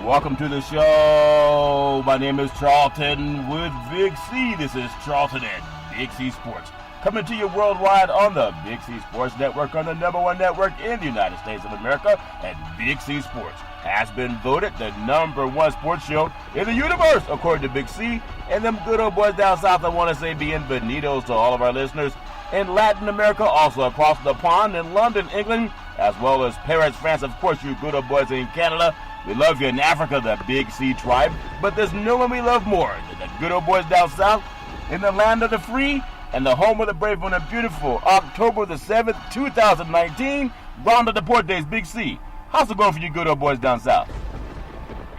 Welcome to the show. My name is Charlton with Big C. This is Charlton and Big C Sports. Coming to you worldwide on the Big C Sports Network, on the #1 network in the United States of America. And Big C Sports has been voted the #1 sports show in the universe, according to Big C. And them good old boys down south, I want to say bienvenidos to all of our listeners in Latin America, also across the pond in London, England, as well as Paris, France. Of course, you good old boys in Canada. We love you in Africa, the Big C tribe. But there's no one we love more than the good old boys down south in the land of the free and the home of the brave on a beautiful October the 7th, 2019. Round of the Port Days, Big C. How's it going for you good old boys down south?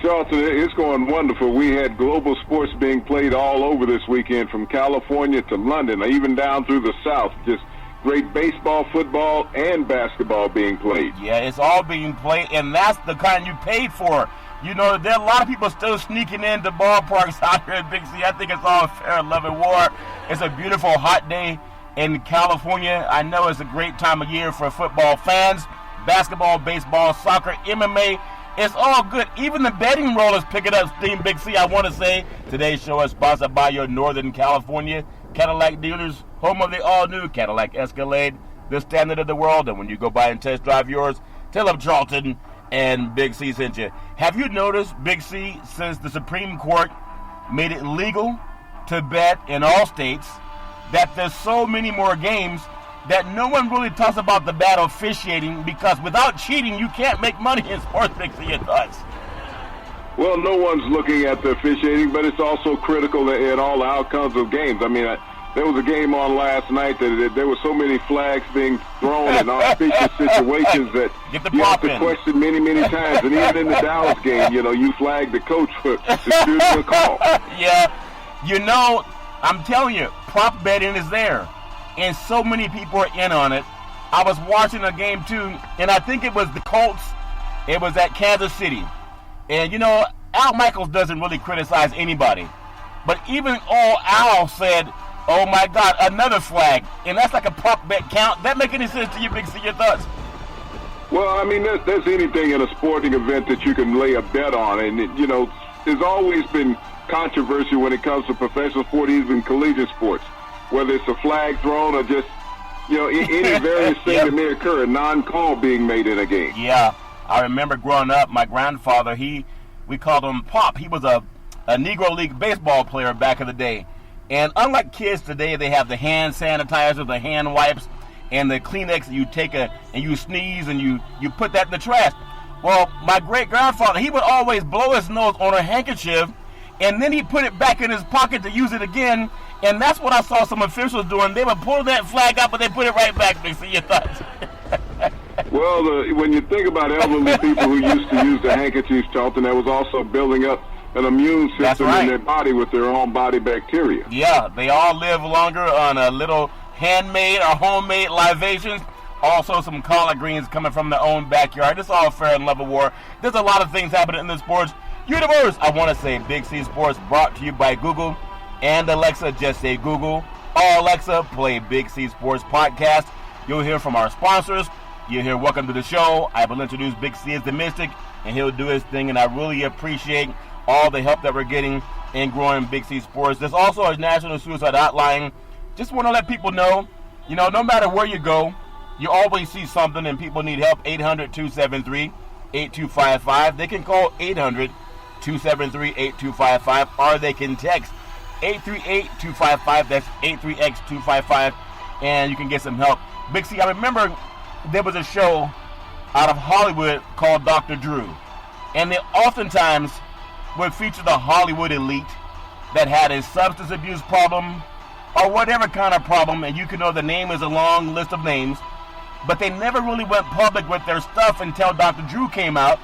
Charlton, it's going wonderful. We had global sports being played all over this weekend, from California to London, even down through the South. Just great baseball, football, and basketball being played. Yeah, it's all being played, and that's the kind you paid for. You know, there are a lot of people still sneaking into ballparks out here in Big C. I think it's all fair and love and war. It's a beautiful, hot day in California. I know it's a great time of year for football fans. Basketball, baseball, soccer, MMA. It's all good. Even the betting roll is picking up steam, Big C. I want to say today's show is sponsored by your Northern California Cadillac dealers, home of the all-new Cadillac Escalade, the standard of the world. And when you go by and test drive yours, tell them Charlton and Big C sent you. Have you noticed, Big C, since the Supreme Court made it legal to bet in all states, that there's so many more games that no one really talks about the bad officiating, because without cheating, you can't make money in sports, Big C, your thoughts? Well, no one's looking at the officiating, but it's also critical in all the outcomes of games. I mean, there was a game on last night that there were so many flags being thrown in auspicious situations that you have to question many, many times. And even in the Dallas game, you know, you flagged the coach for disputing the call. Yeah, you know, I'm telling you, prop betting is there. And so many people are in on it. I was watching a game, too, and I think it was the Colts. It was at Kansas City. And, you know, Al Michaels doesn't really criticize anybody. But even Al said, oh, my God, another flag. And that's like a prop bet count. That make any sense to you, Big C? Your thoughts? Well, I mean, there's anything in a sporting event that you can lay a bet on. And, you know, there's always been controversy when it comes to professional sport, even collegiate sports. Whether it's a flag thrown or just, you know, any various thing that may occur, a non-call being made in a game. Yeah, I remember growing up, my grandfather, we called him Pop. He was a Negro League baseball player back in the day. And unlike kids today, they have the hand sanitizer, the hand wipes, and the Kleenex that you take and you sneeze and you put that in the trash. Well, my great-grandfather, he would always blow his nose on a handkerchief, and then he'd put it back in his pocket to use it again. And that's what I saw some officials doing. They would pull that flag up, but they put it right back. Big C, your thoughts? Well, when you think about elderly people who used to use the handkerchiefs, Charlton, that was also building up an immune system in their body with their own body bacteria. Yeah, they all live longer on a little handmade or homemade libations. Also, some collard greens coming from their own backyard. It's all fair and love of war. There's a lot of things happening in the sports universe. I want to say Big C Sports brought to you by Google and Alexa. Just say Google. Oh, Alexa, play Big C Sports Podcast. You'll hear from our sponsors. You'll hear Welcome to the Show. I will introduce Big C as the Mystic, and he'll do his thing. And I really appreciate all the help that we're getting in growing Big C Sports. There's also a National Suicide Hotline. Just want to let people know, you know, no matter where you go, you always see something and people need help. 800-273-8255. They can call 800-273-8255, or they can text 838-255. That's 838-255, and you can get some help. Big C, I remember there was a show out of Hollywood called Dr. Drew, and they oftentimes would feature the Hollywood elite that had a substance abuse problem or whatever kind of problem, and you can know the name is a long list of names, but they never really went public with their stuff until Dr. Drew came out,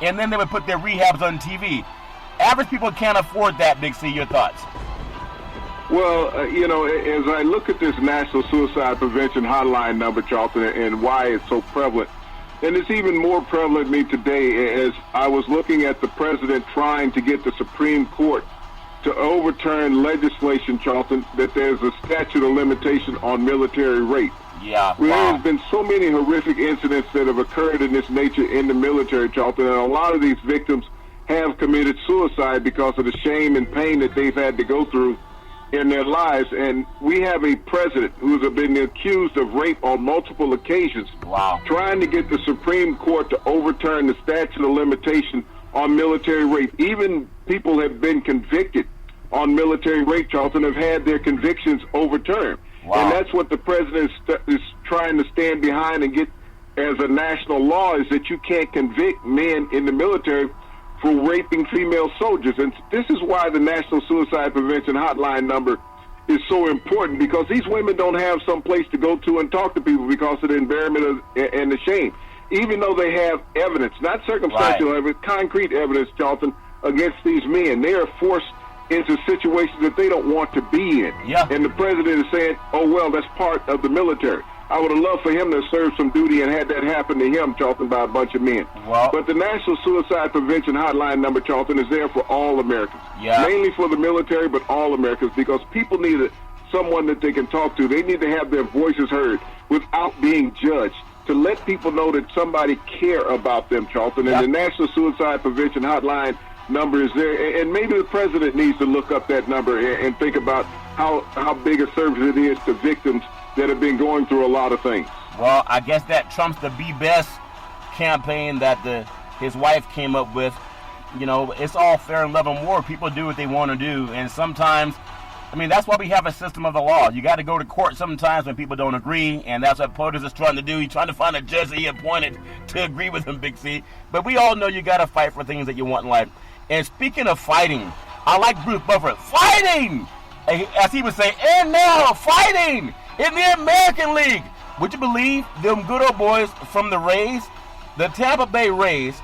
and then they would put their rehabs on TV. Average people can't afford that, Big C. Your thoughts? Well, you know, as I look at this National Suicide Prevention Hotline number, Charlton, and why it's so prevalent, and it's even more prevalent to me today as I was looking at the president trying to get the Supreme Court to overturn legislation, Charlton, that there's a statute of limitation on military rape. Yeah. There's been so many horrific incidents that have occurred in this nature in the military, Charlton, and a lot of these victims have committed suicide because of the shame and pain that they've had to go through in their lives. And we have a president who's been accused of rape on multiple occasions. Wow. Trying to get the Supreme Court to overturn the statute of limitation on military rape. Even people have been convicted on military rape, Charlton, have had their convictions overturned. Wow. And that's what the president is trying to stand behind and get as a national law, is that you can't convict men in the military for raping female soldiers. And this is why the National Suicide Prevention Hotline number is so important, because these women don't have some place to go to and talk to people because of the embarrassment and the shame. Even though they have evidence, not circumstantial evidence, concrete evidence, Charlton, against these men, they are forced into situations that they don't want to be in. Yeah. And the president is saying, oh, well, that's part of the military. I would have loved for him to serve some duty and had that happen to him, Charlton, by a bunch of men. Well, but the National Suicide Prevention Hotline number, Charlton, is there for all Americans. Yeah. Mainly for the military, but all Americans, because people need someone that they can talk to. They need to have their voices heard without being judged, to let people know that somebody care about them, Charlton. Yeah. And the National Suicide Prevention Hotline number is there. And maybe the president needs to look up that number and think about how big a service it is to victims that have been going through a lot of things. Well, I guess that trumps the Be Best campaign that his wife came up with. You know, it's all fair in love and war. People do what they want to do. And sometimes, I mean, that's why we have a system of the law. You got to go to court sometimes when people don't agree, and that's what POTUS is trying to do. He's trying to find a judge that he appointed to agree with him, Big C. But we all know you got to fight for things that you want in life. And speaking of fighting, I like Bruce Buffer. Fighting! As he would say, and now fighting in the American League. Would you believe them good old boys from the Rays, the Tampa Bay Rays,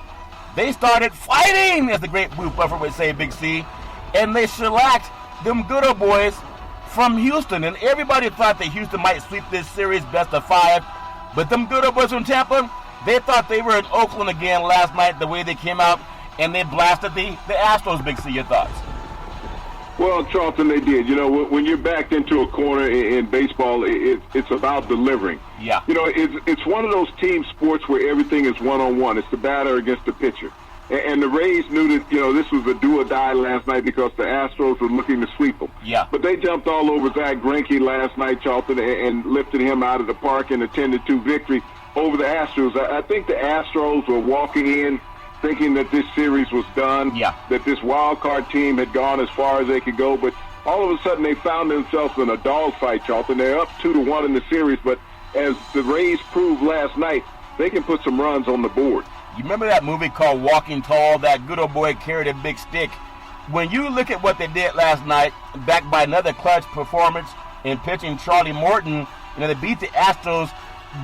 they started fighting, as the great Bruce Buffer would say, Big C, and they shellacked them good old boys from Houston. And everybody thought that Houston might sweep this series best of 5, but them good old boys from Tampa, they thought they were in Oakland again last night, the way they came out, and they blasted the Astros, Big C. Your thoughts? Well, Charlton, they did. You know, when you're backed into a corner in baseball, it's about delivering. Yeah. You know, it's one of those team sports where everything is one-on-one. It's the batter against the pitcher. And the Rays knew that, you know, this was a do or die last night because the Astros were looking to sweep them. Yeah. But they jumped all over Zach Greinke last night, Charlton, and lifted him out of the park and attended to victory over the Astros. I think the Astros were walking in thinking that this series was done, that this wild card team had gone as far as they could go, but all of a sudden they found themselves in a dogfight, Charlton. They're up 2-1 in the series, but as the Rays proved last night, they can put some runs on the board. You remember that movie called Walking Tall? That good old boy carried a big stick. When you look at what they did last night, backed by another clutch performance in pitching Charlie Morton, you know, they beat the Astros.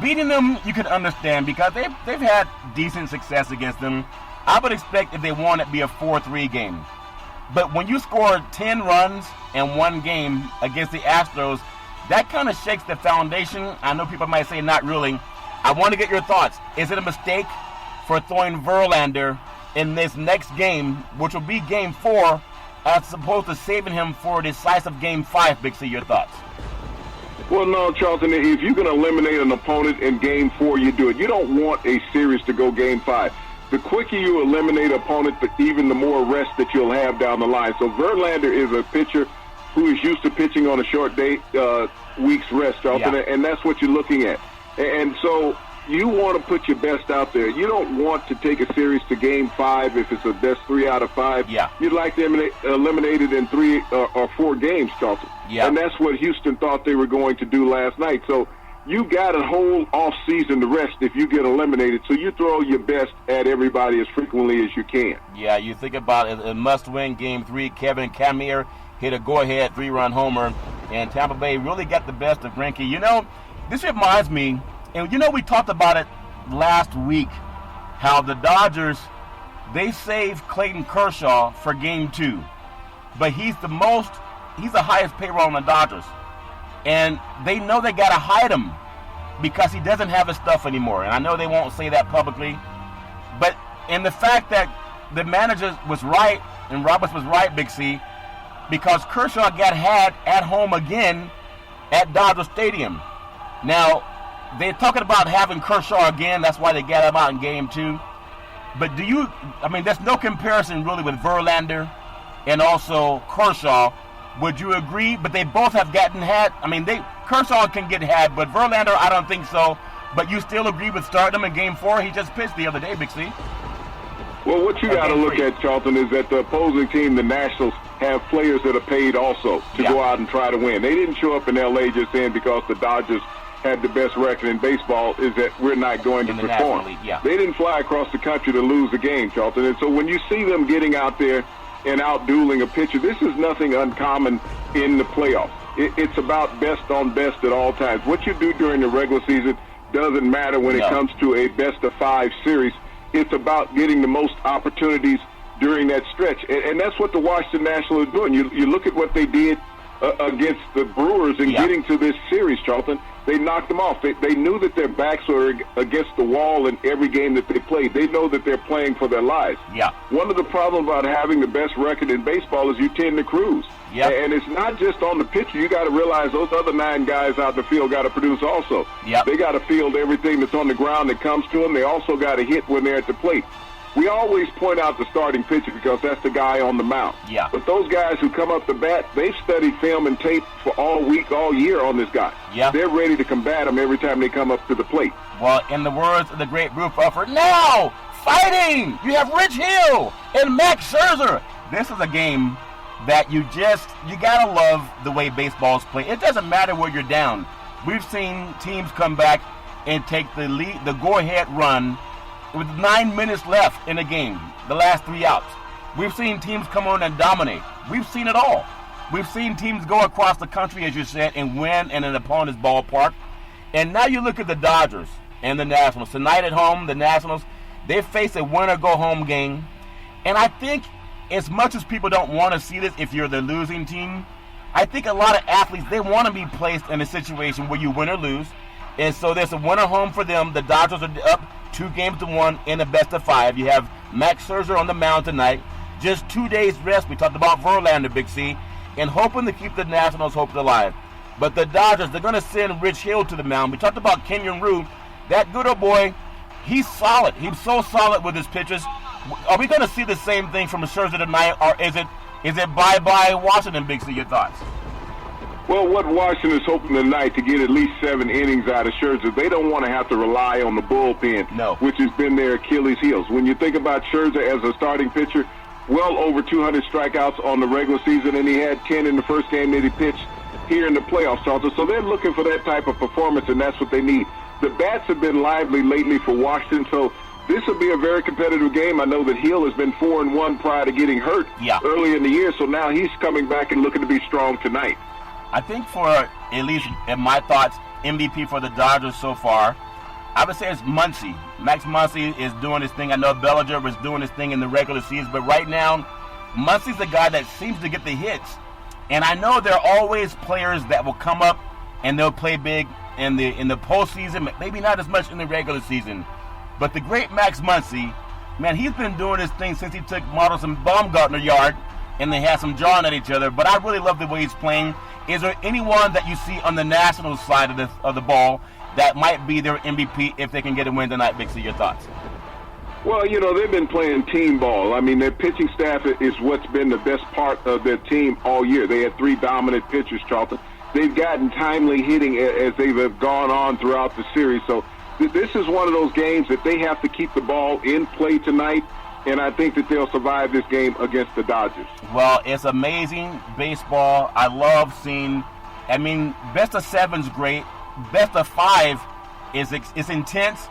Beating them, you can understand because they've had decent success against them. I would expect if they won, it'd be a 4-3 game. But when you score 10 runs in one game against the Astros, that kind of shakes the foundation. I know people might say not really. I want to get your thoughts. Is it a mistake for throwing Verlander in this next game, which will be game 4, as opposed to saving him for a decisive game 5, Big C? Your thoughts? Well, no, Charlton, if you can eliminate an opponent in game 4, you do it. You don't want a series to go game 5. The quicker you eliminate an opponent, even the more rest that you'll have down the line. So Verlander is a pitcher who is used to pitching on a short week's rest, Charlton, and that's what you're looking at. And so you want to put your best out there. You don't want to take a series to game 5 if it's a best 3 out of 5. Yeah. You'd like to eliminate it in 3 or 4 games, Charlton. Yeah. And that's what Houston thought they were going to do last night. So you got a whole off season to rest if you get eliminated. So you throw your best at everybody as frequently as you can. Yeah, you think about it, a must-win game 3. Kevin Kiermaier hit a go-ahead 3-run homer, and Tampa Bay really got the best of Greinke. You know, this reminds me, and you know we talked about it last week, how the Dodgers, they saved Clayton Kershaw for game 2. But he's the highest payroll on the Dodgers. And they know they got to hide him because he doesn't have his stuff anymore. And I know they won't say that publicly. But in the fact that the manager was right and Roberts was right, Big C, because Kershaw got had at home again at Dodger Stadium. Now, they're talking about having Kershaw again. That's why they got him out in game 2. But there's no comparison really with Verlander and also Kershaw. Would you agree? But they both have gotten had. Kershaw can get had, but Verlander, I don't think so. But you still agree with starting him in Game 4? He just pitched the other day, Big C. Well, what you got to look at, Charlton, is that the opposing team, the Nationals, have players that are paid also to go out and try to win. They didn't show up in L.A. just saying because the Dodgers had the best record in baseball is that we're not going to perform. They didn't fly across the country to lose the game, Charlton. And so when you see them getting out there and out-dueling a pitcher, this is nothing uncommon in the playoffs. It's about best on best at all times. What you do during the regular season doesn't matter when it comes to a best-of-5 series. It's about getting the most opportunities during that stretch. And that's what the Washington Nationals are doing. You look at what they did against the Brewers in getting to this series, Charlton. They knocked them off. They knew that their backs were against the wall in every game that they played. They know that they're playing for their lives. Yeah. One of the problems about having the best record in baseball is you tend to cruise. Yep. And it's not just on the pitcher. You got to realize those other 9 guys out in the field got to produce also. Yep. They got to field everything that's on the ground that comes to them. They also got to hit when they're at the plate. We always point out the starting pitcher because that's the guy on the mound. Yeah. But those guys who come up to bat, they've studied film and tape for all week, all year on this guy. Yeah. They're ready to combat him every time they come up to the plate. Well, in the words of the great Bruce Buffer, now fighting! You have Rich Hill and Max Scherzer. This is a game that you got to love the way baseball's played. It doesn't matter where you're down. We've seen teams come back and take the lead, the go-ahead run with 9 minutes left in the game, the last 3 outs. We've seen teams come on and dominate. We've seen it all. We've seen teams go across the country, as you said, and win in an opponent's ballpark. And now you look at the Dodgers and the Nationals. Tonight at home, the Nationals, they face a winner-go-home game. And I think as much as people don't want to see this if you're the losing team, I think a lot of athletes, they want to be placed in a situation where you win or lose. And so there's a winner home for them. The Dodgers are up 2-1 in a best-of-5. You have Max Scherzer on the mound tonight. Just 2 days rest. We talked about Verlander, Big C, and hoping to keep the Nationals' hopes alive. But the Dodgers, they're going to send Rich Hill to the mound. We talked about Kenyon Rue. That good old boy, he's solid. He's so solid with his pitches. Are we going to see the same thing from Scherzer tonight, or is it bye-bye Washington, Big C? Your thoughts? Well, what Washington is hoping tonight to get at least 7 innings out of Scherzer, they don't want to have to rely on the bullpen, which has been their Achilles heels. When you think about Scherzer as a starting pitcher, well over 200 strikeouts on the regular season, and he had 10 in the first game that he pitched here in the playoffs, Charlton. So they're looking for that type of performance, and that's what they need. The bats have been lively lately for Washington, so this will be a very competitive game. I know that Hill has been 4-1 prior to getting hurt early in the year, so now he's coming back and looking to be strong tonight. I think for, at least in my thoughts, MVP for the Dodgers so far, I would say it's Muncy. Max Muncy is doing his thing. I know Bellinger was doing his thing in the regular season, but right now, Muncy's the guy that seems to get the hits. And I know there are always players that will come up and they'll play big in the postseason, maybe not as much in the regular season. But the great Max Muncy, man, he's been doing his thing since he took Martin Baumgartner yard, and they had some jawing at each other. But I really love the way he's playing. Is there anyone that you see on the Nationals side of the ball that might be their MVP if they can get a win tonight, Big C? Your thoughts? Well, you know, they've been playing team ball. I mean, their pitching staff is what's been the best part of their team all year. They had 3 dominant pitchers, Charlton. They've gotten timely hitting as they've gone on throughout the series. So this is one of those games that they have to keep the ball in play tonight, and I think that they'll survive this game against the Dodgers. Well, it's amazing baseball. I love seeing, best of 7's great. Best of 5 is intense.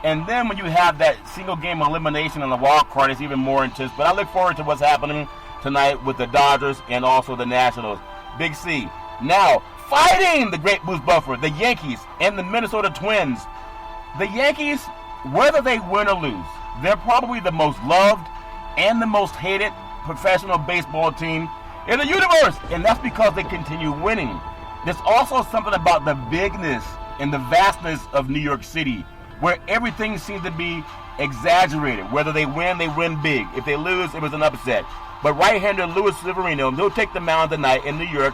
And then when you have that single game elimination on the wild card, it's even more intense. But I look forward to what's happening tonight with the Dodgers and also the Nationals. Big C. Now, fighting the great Bruce Buffer, the Yankees and the Minnesota Twins. The Yankees, whether they win or lose, they're probably the most loved and the most hated professional baseball team in the universe. And that's because they continue winning. There's also something about the bigness and the vastness of New York City, where everything seems to be exaggerated. Whether they win big. If they lose, it was an upset. But right-hander Luis Severino, he'll take the mound tonight in New York.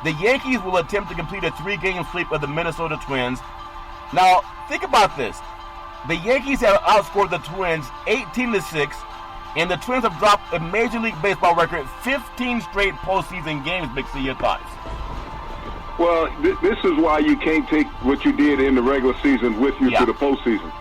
The Yankees will attempt to complete a 3-game sweep of the Minnesota Twins. Now, think about this. The Yankees have outscored the Twins 18-6, and the Twins have dropped a Major League Baseball record 15 straight postseason games. Big C, your thoughts? Well, this is why you can't take what you did in the regular season with you to the postseason.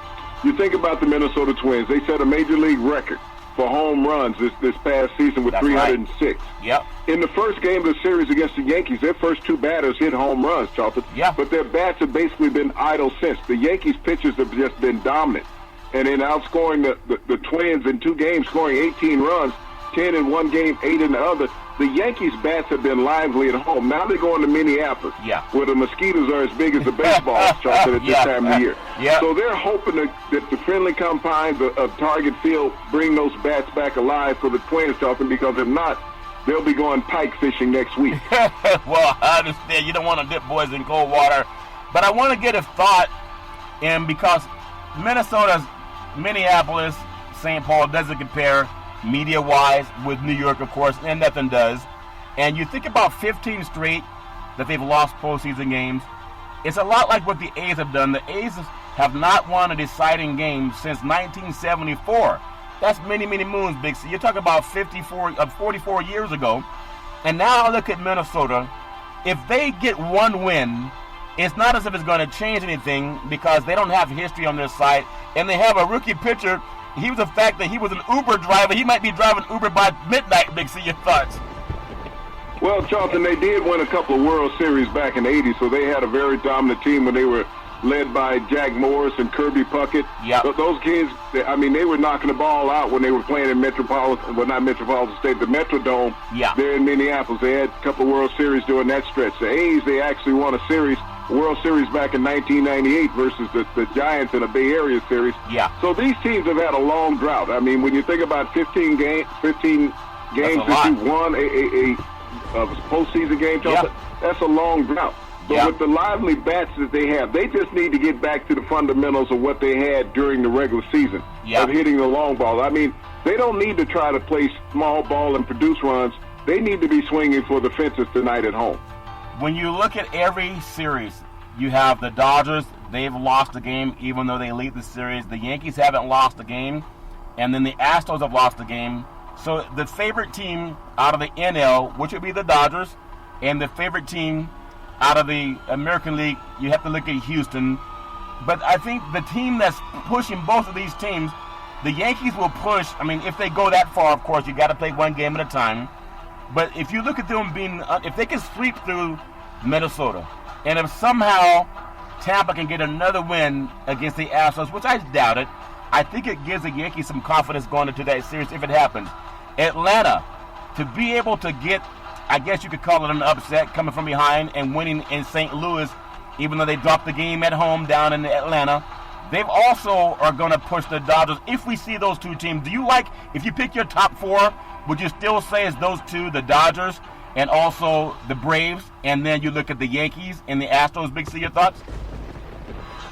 You think about the Minnesota Twins. They set a Major League record for home runs this past season with 306. Right. Yep. In the first game of the series against the Yankees, their first two batters hit home runs, Charlton. Yeah. But their bats have basically been idle since. The Yankees pitchers have just been dominant. And in outscoring the Twins in two games, scoring 18 runs, 10 in one game, 8 in the other, the Yankees' bats have been lively at home. Now they're going to Minneapolis, where the mosquitoes are as big as the baseballs, Charlton, at this time of the year. So they're hoping that the friendly confines of Target Field bring those bats back alive for the Twins, Charlton, because if not, they'll be going pike fishing next week. Well, I understand. You don't want to dip boys in cold water. But I want to get a thought, and because Minneapolis, St. Paul doesn't compare media-wise with New York, of course, and nothing does. And you think about 15 straight that they've lost postseason games. It's a lot like what the A's have done. The A's have not won a deciding game since 1974. That's many, many moons, Big C. You're talking about 44 years ago. And now look at Minnesota. If they get one win, it's not as if it's going to change anything because they don't have history on their side. And they have a rookie pitcher. He was the fact that he was an Uber driver. He might be driving Uber by midnight, Big C. Your thoughts? Well, Charlton, they did win a couple of World Series back in the 80s, so they had a very dominant team when they were led by Jack Morris and Kirby Puckett. Yeah. Those kids, I mean, they were knocking the ball out when they were playing in Metropolitan, well, not Metropolitan State, the Metrodome there in Minneapolis. They had a couple of World Series during that stretch. The A's, they actually won a World Series back in 1998 versus the Giants in a Bay Area series. Yeah. So these teams have had a long drought. I mean, when you think about 15 games that you won a postseason game, that's a long drought. But with the lively bats that they have, they just need to get back to the fundamentals of what they had during the regular season of hitting the long ball. I mean, they don't need to try to play small ball and produce runs. They need to be swinging for the fences tonight at home. When you look at every series, you have the Dodgers. They've lost a game even though they lead the series. The Yankees haven't lost a game. And then the Astros have lost a game. So the favorite team out of the NL, which would be the Dodgers, and the favorite team out of the American League, you have to look at Houston. But I think the team that's pushing both of these teams, the Yankees will push. I mean, if they go that far, of course, you got to play one game at a time. But if you look at them if they can sweep through Minnesota, and if somehow Tampa can get another win against the Astros, which I doubt it, I think it gives the Yankees some confidence going into that series if it happens. Atlanta, to be able to get, I guess you could call it an upset, coming from behind and winning in St. Louis, even though they dropped the game at home down in Atlanta. They also are going to push the Dodgers. If we see those two teams, do you like, if you pick your top four, would you still say it's those two, the Dodgers and also the Braves, and then you look at the Yankees and the Astros? Big C, your thoughts?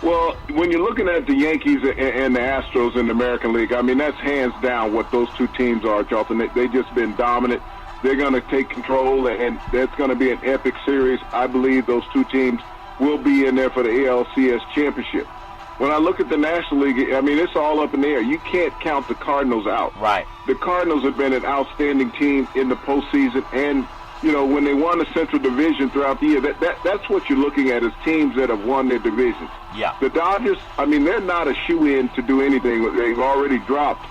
Well, when you're looking at the Yankees and the Astros in the American League, I mean, that's hands down what those two teams are, Charlton. They've just been dominant. They're going to take control, and that's going to be an epic series. I believe those two teams will be in there for the ALCS championship. When I look at the National League, I mean, it's all up in the air. You can't count the Cardinals out. Right. The Cardinals have been an outstanding team in the postseason, and you know, when they won the Central Division throughout the year, that's what you're looking at is teams that have won their divisions. Yeah. The Dodgers, I mean, they're not a shoe-in to do anything. They've already dropped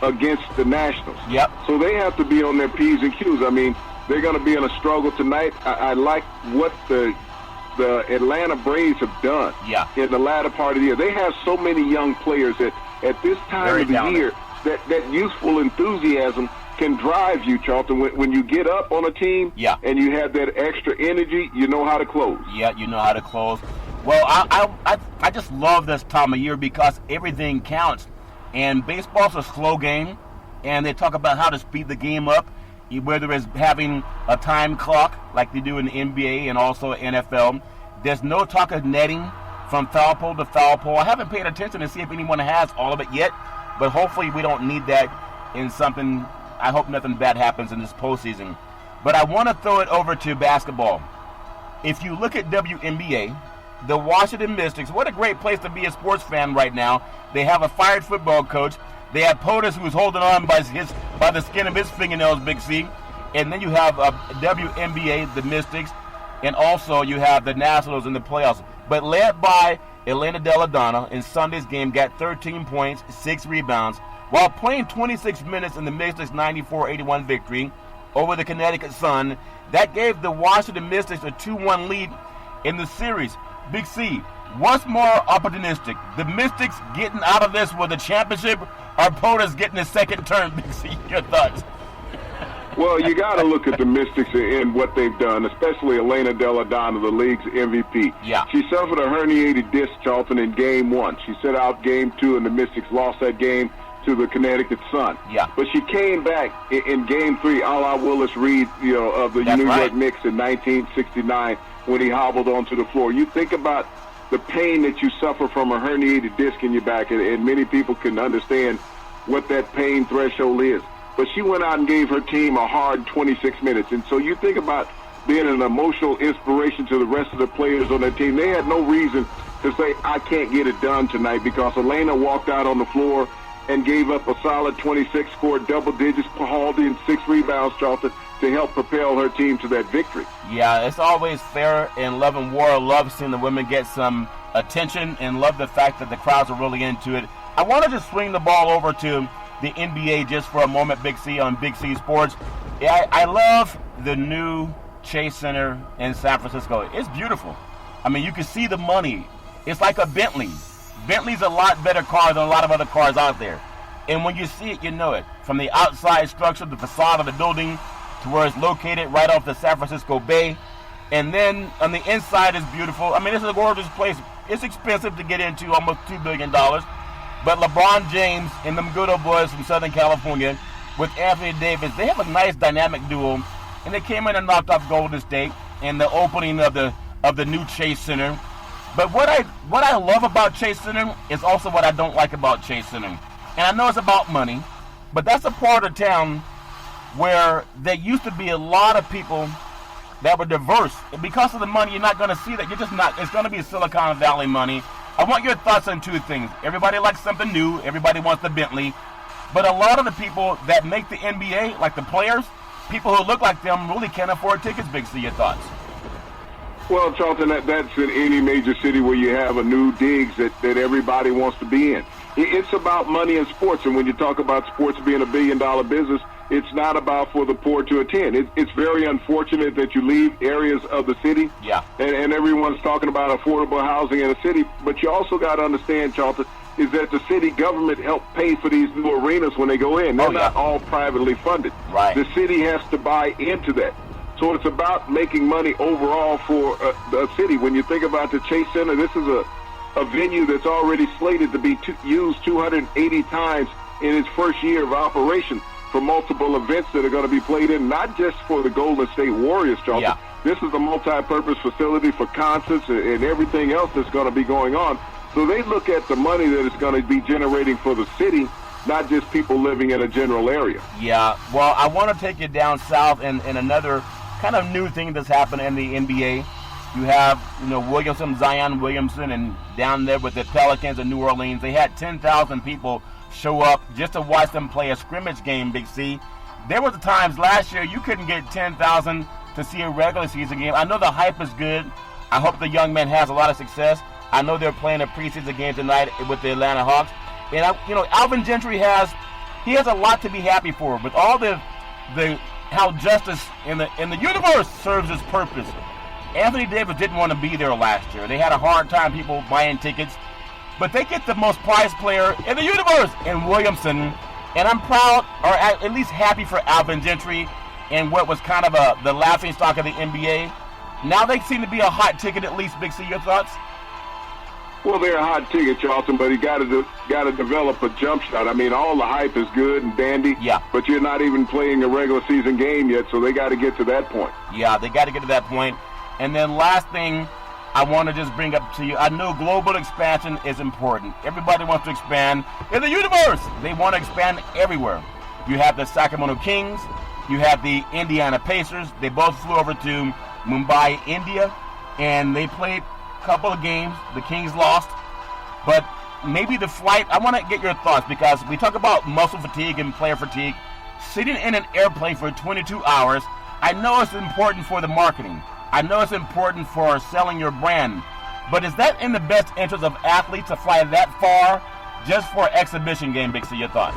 against the Nationals. Yep. So they have to be on their P's and Q's. I mean, they're going to be in a struggle tonight. I like what the Atlanta Braves have done in the latter part of the year. They have so many young players that at this time of the year, that youthful enthusiasm can drive you, Charlton. When you get up on a team and you have that extra energy, you know how to close. Yeah, you know how to close. Well, I just love this time of year because everything counts. And baseball's a slow game, and they talk about how to speed the game up, whether it's having a time clock like they do in the NBA and also NFL. There's no talk of netting from foul pole to foul pole. I haven't paid attention to see if anyone has all of it yet, but hopefully we don't need that in something. I hope nothing bad happens in this postseason. But I want to throw it over to basketball. If you look at WNBA, the Washington Mystics. What a great place to be a sports fan right now. They have a fired football coach. They have POTUS, who's holding on by the skin of his fingernails, Big C. And then you have WNBA, the Mystics, and also you have the Nationals in the playoffs. But led by Elena Della Donna in Sunday's game, got 13 points, 6 rebounds, while playing 26 minutes in the Mystics' 94-81 victory over the Connecticut Sun. That gave the Washington Mystics a 2-1 lead in the series. Big C, what's more opportunistic? The Mystics getting out of this with a championship, or POTUS getting a second term? Big C, your thoughts? Well, you got to look at the Mystics and what they've done, especially Elena Della Donna, the league's MVP. Yeah. She suffered a herniated disc, Charlton, in Game 1. She set out Game 2, and the Mystics lost that game to the Connecticut Sun. Yeah. But she came back in Game 3, a la Willis Reed, of the New York Knicks in 1969 when he hobbled onto the floor. You think about the pain that you suffer from a herniated disc in your back, and many people can understand what that pain threshold is. But she went out and gave her team a hard 26 minutes. And so you think about being an emotional inspiration to the rest of the players on that team. They had no reason to say, I can't get it done tonight, because Elena walked out on the floor and gave up a solid 26, scored double digits, hauled in 6 rebounds, Charlton, to help propel her team to that victory. Yeah, it's always fair in Love and War. Love seeing the women get some attention, and love the fact that the crowds are really into it. I want to just swing the ball over to the NBA just for a moment, Big C, on Big C Sports. Yeah, I love the new Chase Center in San Francisco. It's beautiful. I mean, you can see the money. It's like a Bentley. Bentley's a lot better car than a lot of other cars out there. And when you see it, you know it. From the outside structure, the facade of the building, to where it's located right off the San Francisco Bay. And then on the inside is beautiful. I mean, this is a gorgeous place. It's expensive to get into, almost $2 billion. But LeBron James and them good old boys from Southern California with Anthony Davis, they have a nice dynamic duo. And they came in and knocked off Golden State in the opening of the new Chase Center. But what I love about Chase Center is also what I don't like about Chase Center. And I know it's about money, but that's a part of town where there used to be a lot of people that were diverse. And because of the money, you're not going to see that. You're just not. It's going to be Silicon Valley money. I want your thoughts on 2 things. Everybody likes something new. Everybody wants the Bentley. But a lot of the people that make the NBA, like the players, people who look like them, really can't afford tickets. Big C, your thoughts? Well, Charlton, that's in any major city where you have a new digs that everybody wants to be in. It's about money in sports, and when you talk about sports being a billion-dollar business, it's not about for the poor to attend. It's very unfortunate that you leave areas of the city, and everyone's talking about affordable housing in a city, but you also got to understand, Charlton, is that the city government helped pay for these new arenas when they go in. They're not all privately funded. Right. The city has to buy into that. So it's about making money overall for the city. When you think about the Chase Center, this is a venue that's already slated to be used 280 times in its first year of operation for multiple events that are going to be played in, not just for the Golden State Warriors, Charlton. Yeah. This is a multi-purpose facility for concerts and everything else that's going to be going on. So they look at the money that it's going to be generating for the city, not just people living in a general area. Yeah, well, I want to take you down south in another kind of new thing that's happened in the NBA. You have, Zion Williamson, and down there with the Pelicans in New Orleans, they had 10,000 people show up just to watch them play a scrimmage game, Big C. There was times last year you couldn't get 10,000 to see a regular season game. I know the hype is good. I hope the young man has a lot of success. I know they're playing a preseason game tonight with the Atlanta Hawks. And, Alvin Gentry has a lot to be happy for. With all the how justice in the universe serves its purpose. Anthony Davis didn't want to be there last year. They had a hard time people buying tickets. But they get the most prized player in the universe in Williamson. And I'm proud, or at least happy for Alvin Gentry and what was kind of the laughing stock of the NBA. Now they seem to be a hot ticket at least. Big C, your thoughts? Well, they're a hot ticket, Charlton, but you got to develop a jump shot. I mean, all the hype is good and dandy, but you're not even playing a regular season game yet, so they got to get to that point. Yeah, they got to get to that point. And then last thing I want to just bring up to you, I know global expansion is important. Everybody wants to expand in the universe. They want to expand everywhere. You have the Sacramento Kings. You have the Indiana Pacers. They both flew over to Mumbai, India, and they played couple of games. The Kings lost. But maybe the flight, I want to get your thoughts because we talk about muscle fatigue and player fatigue. Sitting in an airplane for 22 hours, I know it's important for the marketing. I know it's important for selling your brand. But is that in the best interest of athletes to fly that far just for an exhibition game, Big C? Your thoughts?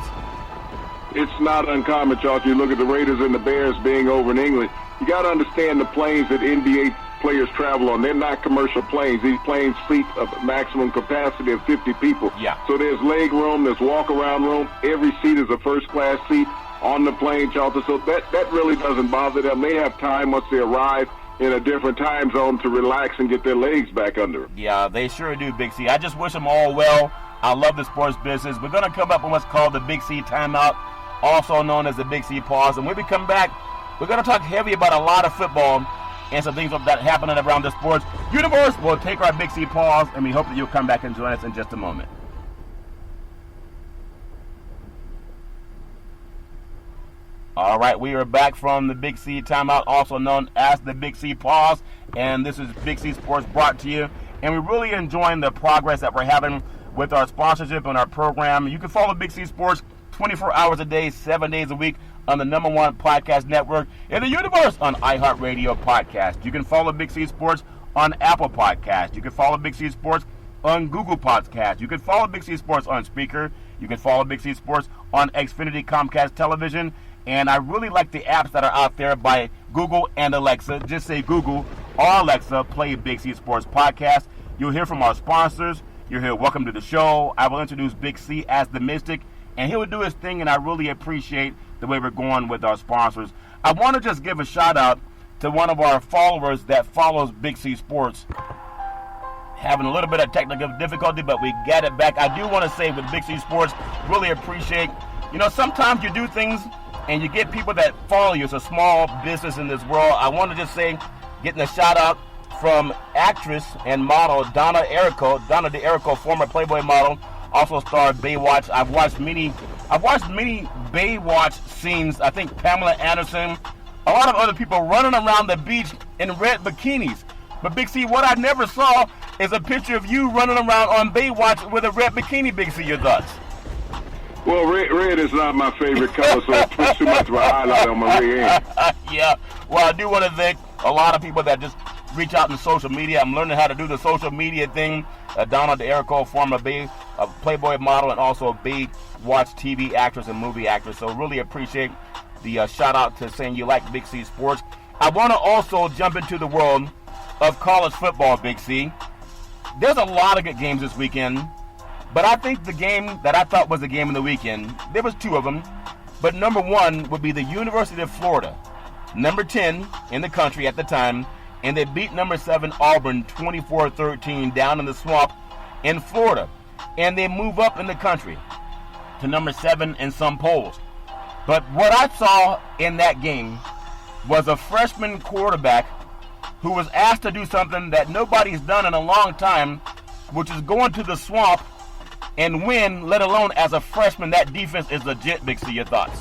It's not uncommon, Charles. You look at the Raiders and the Bears being over in England. You got to understand the planes that NBA players travel on. They're not commercial planes. These planes seat a maximum capacity of 50 people. Yeah. So there's leg room, there's walk-around room. Every seat is a first-class seat on the plane, Charles. So that really doesn't bother them. They have time once they arrive in a different time zone to relax and get their legs back under them. Yeah, they sure do, Big C. I just wish them all well. I love the sports business. We're going to come up with what's called the Big C Timeout, also known as the Big C Pause. And when we come back, we're going to talk heavy about a lot of football and some things that happening around the sports universe. We'll take our Big C Pause, and we hope that you'll come back and join us in just a moment. All right, we are back from the Big C Timeout, also known as the Big C Pause, and this is Big C Sports brought to you. And we're really enjoying the progress that we're having with our sponsorship and our program. You can follow Big C Sports 24 hours a day, 7 days a week on the #1 podcast network in the universe on iHeartRadio Podcast. You can follow Big C Sports on Apple Podcast. You can follow Big C Sports on Google Podcast. You can follow Big C Sports on Spreaker. You can follow Big C Sports on Xfinity Comcast Television. And I really like the apps that are out there by Google and Alexa. Just say Google or Alexa, play Big C Sports Podcast. You'll hear from our sponsors. You'll hear Welcome to the Show. I will introduce Big C as the Mystic, and he will do his thing, and I really appreciate the way we're going with our sponsors. I want to just give a shout-out to one of our followers that follows Big C Sports. Having a little bit of technical difficulty, but we get it back. I do want to say with Big C Sports, really appreciate, sometimes you do things and you get people that follow you. It's a small business in this world. I want to just say, getting a shout out from actress and model Donna DeErico, former Playboy model, also starred Baywatch. I've watched many Baywatch scenes. I think Pamela Anderson, a lot of other people running around the beach in red bikinis. But Big C, what I never saw is a picture of you running around on Baywatch with a red bikini. Big C, your thoughts? Well, red is not my favorite color, so it puts too much of a highlight on my rear end. Yeah. Well, I do want to thank a lot of people that just reach out in social media. I'm learning how to do the social media thing. Donna DeErico, former Playboy model, and also a Baywatch TV actress and movie actress. So really appreciate the shout out to saying you like Big C Sports. I want to also jump into the world of college football, Big C. There's a lot of good games this weekend. But I think the game that I thought was the game of the weekend, there was two of them, but number one would be the University of Florida, number 10 in the country at the time, and they beat number 7 Auburn 24-13 down in the swamp in Florida. And they move up in the country to number 7 in some polls. But what I saw in that game was a freshman quarterback who was asked to do something that nobody's done in a long time, which is going to the swamp and win, let alone as a freshman. That defense is legit. Big C, your thoughts?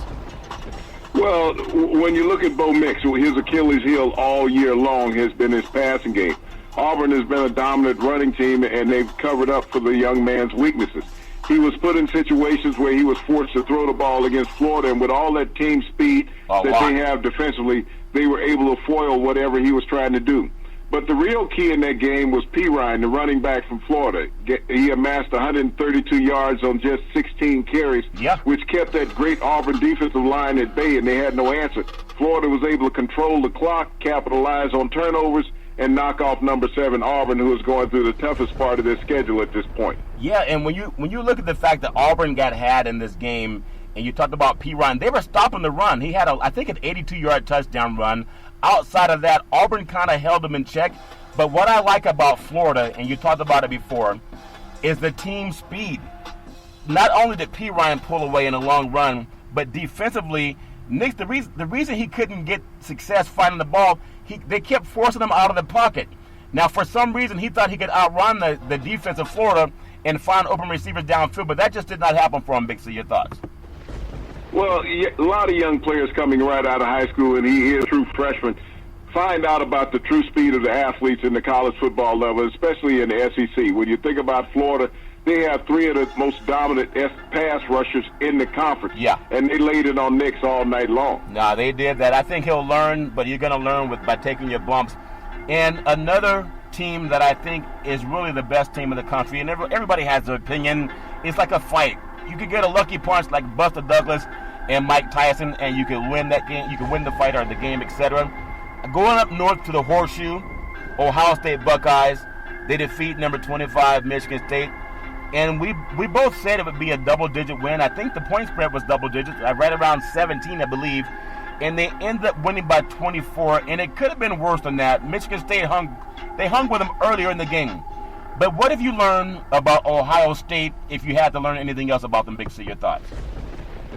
Well, when you look at Bo Nix, his Achilles heel all year long has been his passing game. Auburn has been a dominant running team, and they've covered up for the young man's weaknesses. He was put in situations where he was forced to throw the ball against Florida, and with all that team speed they have defensively, they were able to foil whatever he was trying to do. But the real key in that game was Perine, the running back from Florida. He amassed 132 yards on just 16 carries, which kept that great Auburn defensive line at bay, and they had no answer. Florida was able to control the clock, capitalize on turnovers, and knock off number 7 Auburn, who is going through the toughest part of their schedule at this point. Yeah, and when you look at the fact that Auburn got had in this game, and you talked about Perine, they were stopping the run. He had, I think, an 82-yard touchdown run. Outside of that, Auburn kind of held them in check. But what I like about Florida, and you talked about it before, is the team speed. Not only did Perine pull away in a long run, but defensively, Nick, the reason he couldn't get success finding the ball, they kept forcing him out of the pocket. Now, for some reason, he thought he could outrun the defense of Florida and find open receivers downfield, but that just did not happen for him. Big C, your thoughts? Well, a lot of young players coming right out of high school, and he is a true freshman. find out about the true speed of the athletes in the college football level, especially in the SEC. When you think about Florida, they have three of the most dominant pass rushers in the conference. Yeah. And they laid it on Nix all night long. No, they did that. I think he'll learn, but you're going to learn by taking your bumps. And another team that I think is really the best team in the country, and everybody has their opinion, it's like a fight. You could get a lucky punch like Buster Douglas and Mike Tyson, and you could win that game. You could win the fight or the game, etc. Going up north to the Horseshoe, Ohio State Buckeyes, they defeat number 25 Michigan State. And we both said it would be a double-digit win. I think the point spread was double digits. I read around 17, I believe. And they ended up winning by 24, and it could have been worse than that. Michigan State hung with them earlier in the game. But what have you learned about Ohio State if you had to learn anything else about them, Big C? Your thoughts?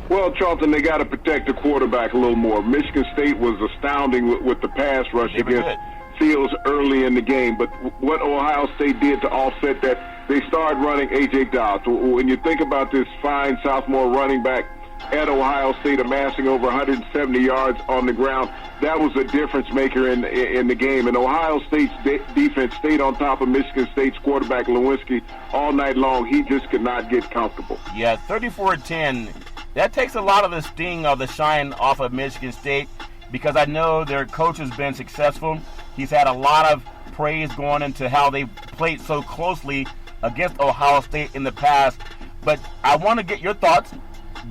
Well, Charlton, they got to protect the quarterback a little more. Michigan State was astounding with the pass rush against Fields early in the game. But what Ohio State did to offset that, they started running A.J. Dobbs. When you think about this fine sophomore running back at Ohio State amassing over 170 yards on the ground, that was a difference maker in the game. And Ohio State's defense stayed on top of Michigan State's quarterback Lewinsky all night long. He just could not get comfortable. Yeah, 34-10. That takes a lot of the sting of the shine off of Michigan State because I know their coach has been successful. He's had a lot of praise going into how they played so closely against Ohio State in the past. But I want to get your thoughts.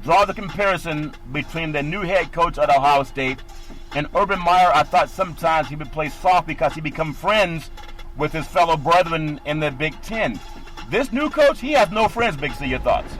Draw the comparison between the new head coach at Ohio State and Urban Meyer. I thought sometimes he would play soft because he become friends with his fellow brethren in the Big Ten. This new coach, he has no friends, Big C. Your thoughts?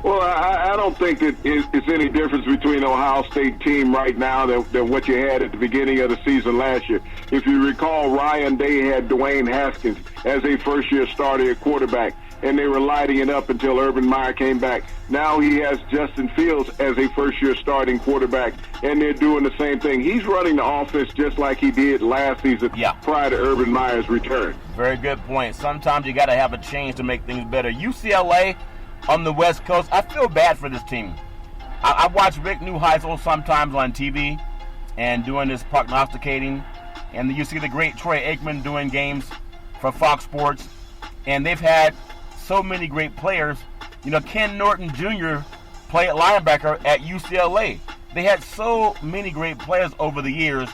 Well, I don't think that it's any difference between the Ohio State team right now than what you had at the beginning of the season last year. If you recall, Ryan Day had Dwayne Haskins as a first-year starter at quarterback, and they were lighting it up until Urban Meyer came back. Now he has Justin Fields as a first-year starting quarterback, and they're doing the same thing. He's running the offense just like he did last season prior to Urban Meyer's return. Very good point. Sometimes you got to have a change to make things better. UCLA on the West Coast, I feel bad for this team. I watch Rick Neuheisel sometimes on TV and doing this prognosticating, and you see the great Troy Aikman doing games for Fox Sports, and they've had so many great players. You know, Ken Norton Jr. played linebacker at UCLA. They had so many great players over the years,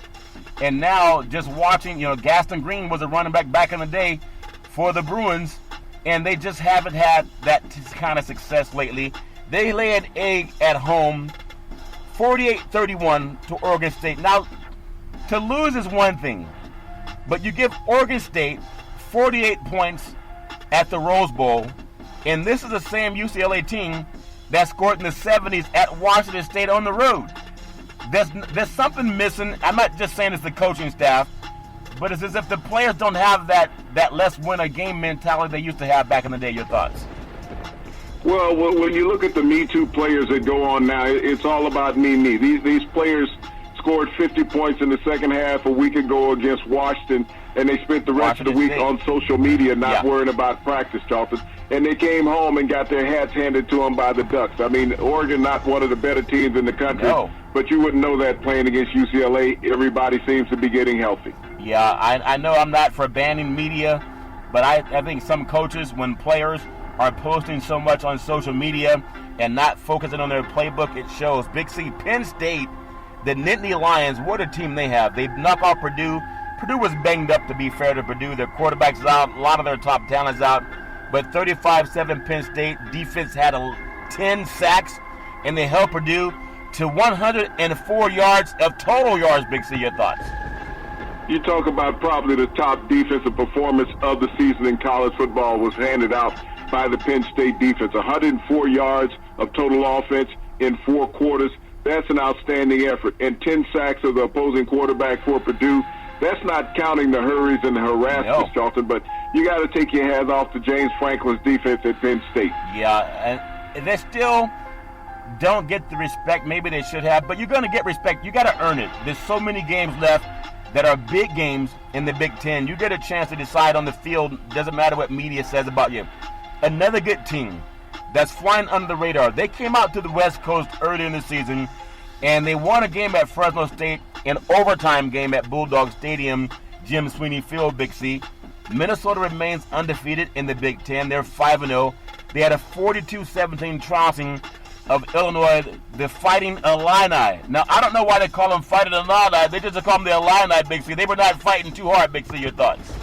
and now just watching, Gaston Green was a running back in the day for the Bruins, and they just haven't had that kind of success lately. They lay an egg at home, 48-31 to Oregon State. Now, to lose is one thing, but you give Oregon State 48 points at the Rose Bowl, and this is the same UCLA team that scored in the 70s at Washington State on the road. There's something missing. I'm not just saying it's the coaching staff, but it's as if the players don't have that let's win a game mentality they used to have back in the day. Your thoughts? Well, when you look at the Me Too players that go on now, it's all about me. These players scored 50 points in the second half a week ago against Washington, and they spent the rest of the week on social media not worrying about practice, Charlton. And they came home and got their hats handed to them by the Ducks. I mean, Oregon, not one of the better teams in the country, but you wouldn't know that playing against UCLA. Everybody seems to be getting healthy. Yeah, I know I'm not for banning media, but I think some coaches, when players are posting so much on social media and not focusing on their playbook, it shows. Big C, Penn State, the Nittany Lions, what a team they have. They knock off Purdue. Purdue was banged up, to be fair to Purdue. Their quarterback's out, a lot of their top talent's out. But 35-7 Penn State, defense had 10 sacks, and they held Purdue to 104 yards of total yards. Big C, your thoughts? You talk about probably the top defensive performance of the season in college football was handed out by the Penn State defense. 104 yards of total offense in 4 quarters. That's an outstanding effort. And 10 sacks of the opposing quarterback for Purdue. That's not counting the hurries and the harassments, Charlton, but you got to take your hands off to James Franklin's defense at Penn State. Yeah, and they still don't get the respect maybe they should have, but you're going to get respect. You got to earn it. There's so many games left that are big games in the Big Ten. You get a chance to decide on the field. Doesn't matter what media says about you. Another good team that's flying under the radar. They came out to the West Coast early in the season, and they won a game at Fresno State an overtime game at Bulldog Stadium, Jim Sweeney Field, Big C. Minnesota remains undefeated in the Big Ten. They're 5-0. They had a 42-17 trouncing of Illinois, the Fighting Illini. Now, I don't know why they call them Fighting Illini. They just call them the Illini, Big C. They were not fighting too hard, Big C. Your thoughts?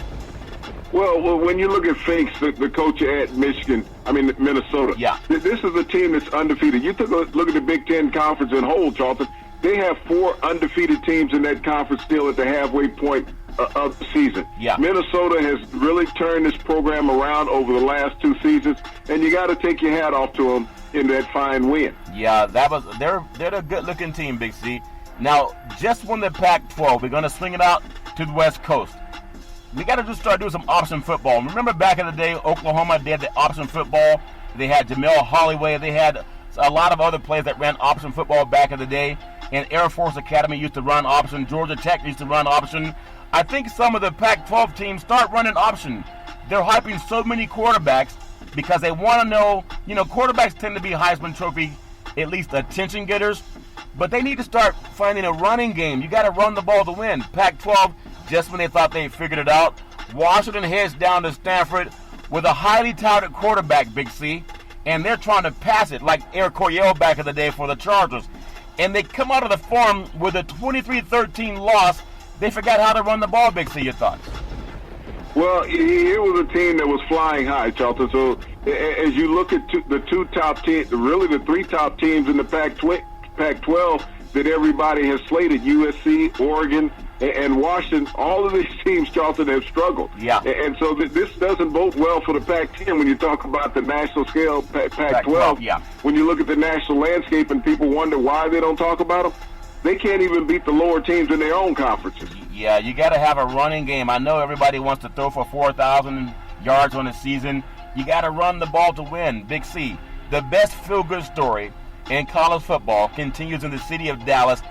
Well, when you look at Finks, the coach at Minnesota, yeah. This is a team that's undefeated. You took a look at the Big Ten Conference in whole, Charlton. They have 4 undefeated teams in that conference still at the halfway point of the season. Yeah. Minnesota has really turned this program around over the last 2 seasons, and you got to take your hat off to them in that fine win. Yeah, they're a good-looking team, Big C. Now, just won the Pac-12. We're going to swing it out to the West Coast. We got to just start doing some option football. Remember back in the day, Oklahoma, they had the option football. They had Jamel Holloway. They had a lot of other players that ran option football back in the day. And Air Force Academy used to run option. Georgia Tech used to run option. I think some of the Pac-12 teams start running option. They're hyping so many quarterbacks because they want to know, quarterbacks tend to be Heisman Trophy, at least attention getters. But they need to start finding a running game. You got to run the ball to win. Pac-12, just when they thought they figured it out, Washington heads down to Stanford with a highly touted quarterback, Big C, and they're trying to pass it like Eric Coryell back in the day for the Chargers. And they come out of the farm with a 23-13 loss. They forgot how to run the ball, Big C. Your thoughts? Well, it was a team that was flying high, Charlton. So as you look at the 2 top teams, really the 3 top teams in the Pac-12 that everybody has slated, USC, Oregon, and Washington, all of these teams, Charlton, have struggled. Yeah. And so this doesn't bode well for the Pac-10 when you talk about the national scale Pac-12. Yeah. When you look at the national landscape and people wonder why they don't talk about them, they can't even beat the lower teams in their own conferences. Yeah, you got to have a running game. I know everybody wants to throw for 4,000 yards on the season. You got to run the ball to win. Big C, the best feel-good story in college football continues in the city of Dallas.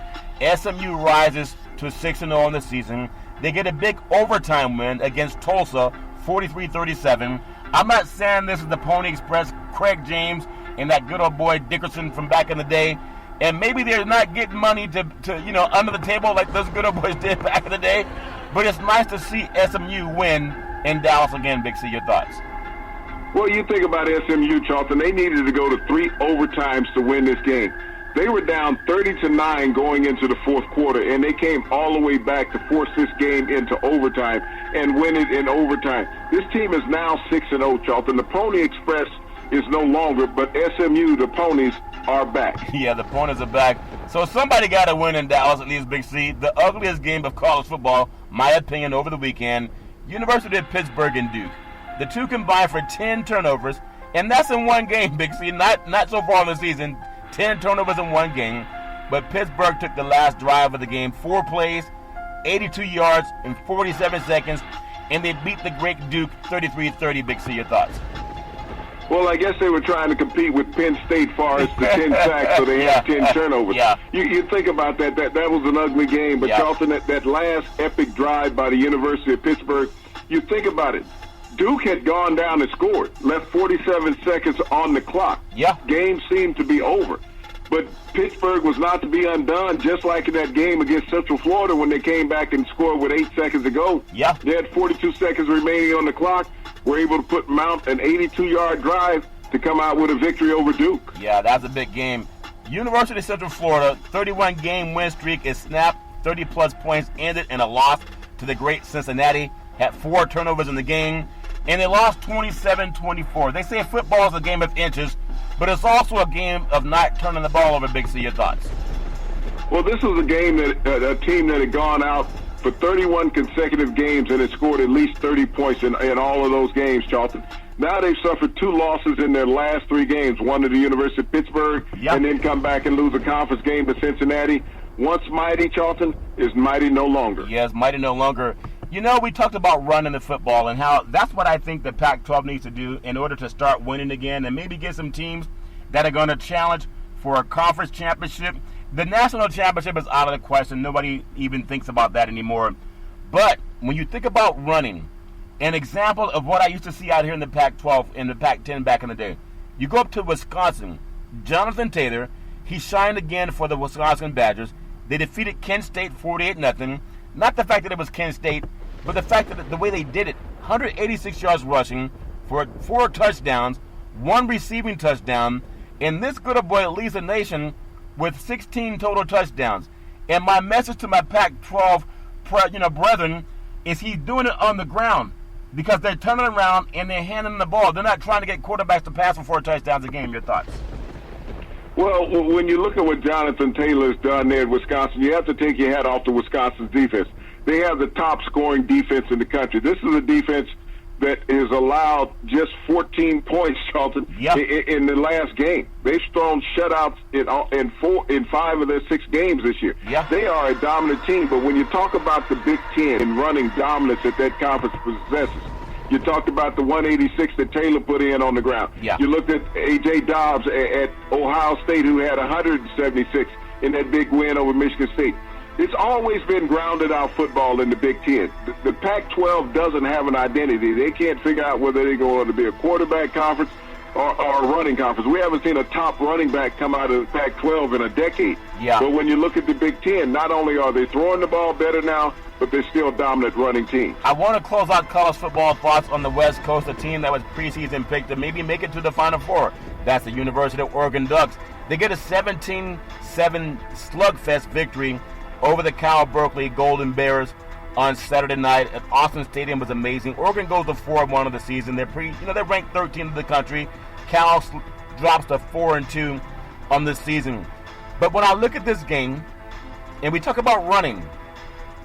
SMU rises to 6-0 in the season. They get a big overtime win against Tulsa, 43-37. I'm not saying this is the Pony Express, Craig James, and that good old boy Dickerson from back in the day. And maybe they're not getting money to under the table like those good old boys did back in the day. But it's nice to see SMU win in Dallas again, Big C. Your thoughts? Well, you think about SMU, Charlton. They needed to go to 3 overtimes to win this game. They were down 30-9 going into the fourth quarter, and they came all the way back to force this game into overtime and win it in overtime. This team is now 6-0, Charlton. The Pony Express is no longer, but SMU, the Ponies, are back. Yeah, the Ponies are back. So somebody got to win in Dallas, at least, Big C. The ugliest game of college football, my opinion, over the weekend, University of Pittsburgh and Duke. The two combined for 10 turnovers, and that's in one game, Big C. Not so far in the season. 10 turnovers in one game. But Pittsburgh took the last drive of the game, 4 plays, 82 yards in 47 seconds, and they beat the great Duke 33-30. Big C, your thoughts? Well, I guess they were trying to compete with Penn State far as the 10 sacks, so they had 10 turnovers. Yeah. You think about that was an ugly game. But, Charlton, that last epic drive by the University of Pittsburgh, you think about it. Duke had gone down and scored, left 47 seconds on the clock. Yeah. Game seemed to be over. But Pittsburgh was not to be undone, just like in that game against Central Florida when they came back and scored with 8 seconds to go. Yeah. They had 42 seconds remaining on the clock, were able to mount an 82-yard drive to come out with a victory over Duke. Yeah, that's a big game. University of Central Florida, 31-game win streak is snapped. 30-plus points ended in a loss to the great Cincinnati. Had 4 turnovers in the game, and they lost 27-24. They say football is a game of inches, but it's also a game of not turning the ball over. Big C, your thoughts? Well, this was a game that a team that had gone out for 31 consecutive games and had scored at least 30 points in all of those games, Charlton. Now they've suffered 2 losses in their last 3 games, one to the University of Pittsburgh, and then come back and lose a conference game to Cincinnati. Once mighty, Charlton, is mighty no longer. Yes, mighty no longer. You know, we talked about running the football and how that's what I think the Pac-12 needs to do in order to start winning again and maybe get some teams that are going to challenge for a conference championship. The national championship is out of the question. Nobody even thinks about that anymore. But when you think about running, an example of what I used to see out here in the Pac-12, in the Pac-10 back in the day, you go up to Wisconsin. Jonathan Taylor, he shined again for the Wisconsin Badgers. They defeated Kent State 48-0. Not the fact that it was Kent State, but the fact that the way they did it. 186 yards rushing for 4 touchdowns, 1 receiving touchdown, and this good boy leads the nation with 16 total touchdowns. And my message to my Pac-12 brethren is he's doing it on the ground because they're turning around and they're handing the ball. They're not trying to get quarterbacks to pass for 4 touchdowns a game. Your thoughts? Well, when you look at what Jonathan Taylor's done there at Wisconsin, you have to take your hat off to Wisconsin's defense. They have the top scoring defense in the country. This is a defense that is allowed just 14 points, Charlton, in the last game. They've thrown shutouts in 5 of their 6 games this year. Yeah. They are a dominant team, but when you talk about the Big Ten and running dominance that that conference possesses, you talked about the 186 that Taylor put in on the ground. Yeah. You looked at A.J. Dobbs at Ohio State, who had 176 in that big win over Michigan State. It's always been grounded out football in the Big Ten. The Pac-12 doesn't have an identity. They can't figure out whether they're going to be a quarterback conference or a running conference. We haven't seen a top running back come out of the Pac-12 in a decade. Yeah. But when you look at the Big Ten, not only are they throwing the ball better now, but they're still a dominant running team. I want to close out college football thoughts on the West Coast, a team that was preseason picked to maybe make it to the Final Four. That's the University of Oregon Ducks. They get a 17-7 slugfest victory over the Cal Berkeley Golden Bears on Saturday night at Austin Stadium. Was amazing. Oregon goes to 4-1 of the season. They're ranked 13th in the country. Cal drops to 4-2 on the season. But when I look at this game, and we talk about running,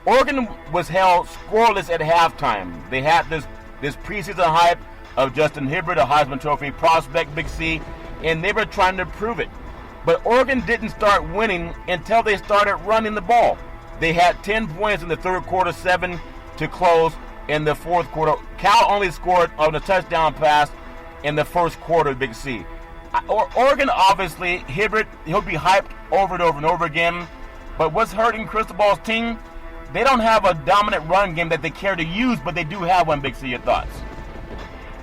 Oregon was held scoreless at halftime. They had this preseason hype of Justin Hibbert, a Heisman Trophy prospect, Big C, and they were trying to prove it. But Oregon didn't start winning until they started running the ball. They had 10 points in the third quarter, 7 to close in the fourth quarter. Cal only scored on a touchdown pass in the first quarter, Big C. Oregon, obviously, Hibbert, he'll be hyped over and over and over again. But what's hurting Cristobal's team? They don't have a dominant run game that they care to use, but they do have one, Big C. Your thoughts?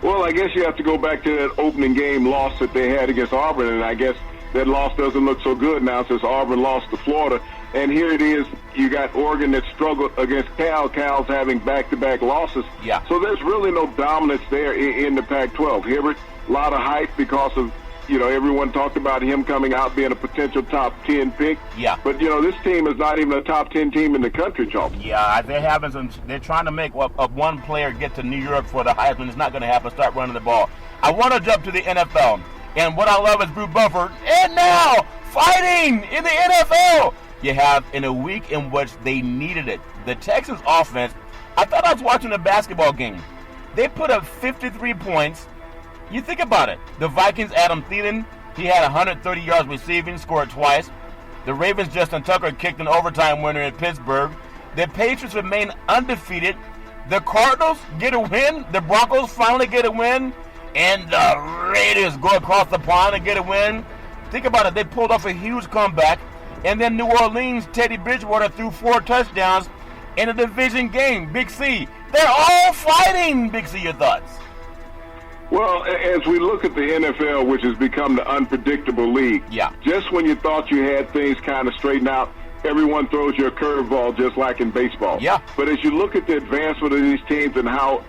Well, I guess you have to go back to that opening game loss that they had against Auburn, and I guess that loss doesn't look so good now since Auburn lost to Florida. And here it is, you got Oregon that struggled against Cal. Cal's having back-to-back losses. Yeah. So there's really no dominance there in the Pac-12. Hibbert, a lot of hype because of, everyone talked about him coming out being a potential top 10 pick. Yeah. But, this team is not even a top 10 team in the country, Charles. Yeah, they're trying to make one player get to New York for the Heisman. It's not going to happen. Start running the ball. I want to jump to the NFL. And what I love is Drew Buffer, and now fighting in the NFL. You have in a week in which they needed it. The Texans offense, I thought I was watching a basketball game. They put up 53 points. You think about it. The Vikings, Adam Thielen, he had 130 yards receiving, scored twice. The Ravens, Justin Tucker, kicked an overtime winner in Pittsburgh. The Patriots remain undefeated. The Cardinals get a win. The Broncos finally get a win. And the Raiders go across the pond and get a win. Think about it. They pulled off a huge comeback. And then New Orleans, Teddy Bridgewater threw 4 touchdowns in a division game. Big C. They're all fighting. Big C, your thoughts? Well, as we look at the NFL, which has become the unpredictable league, just when you thought you had things kind of straightened out, everyone throws you a curveball just like in baseball. Yeah. But as you look at the advancement of these teams and how,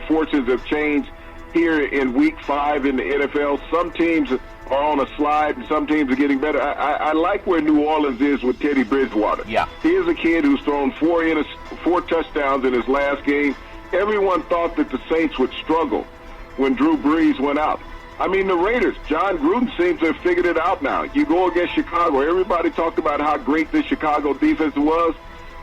fortunes have changed, here in Week 5 in the NFL, some teams are on a slide and some teams are getting better. I like where New Orleans is with Teddy Bridgewater. Yeah. He is a kid who's thrown 4 touchdowns in his last game. Everyone thought that the Saints would struggle when Drew Brees went out. I mean, the Raiders, John Gruden seems to have figured it out now. You go against Chicago. Everybody talked about how great this Chicago defense was.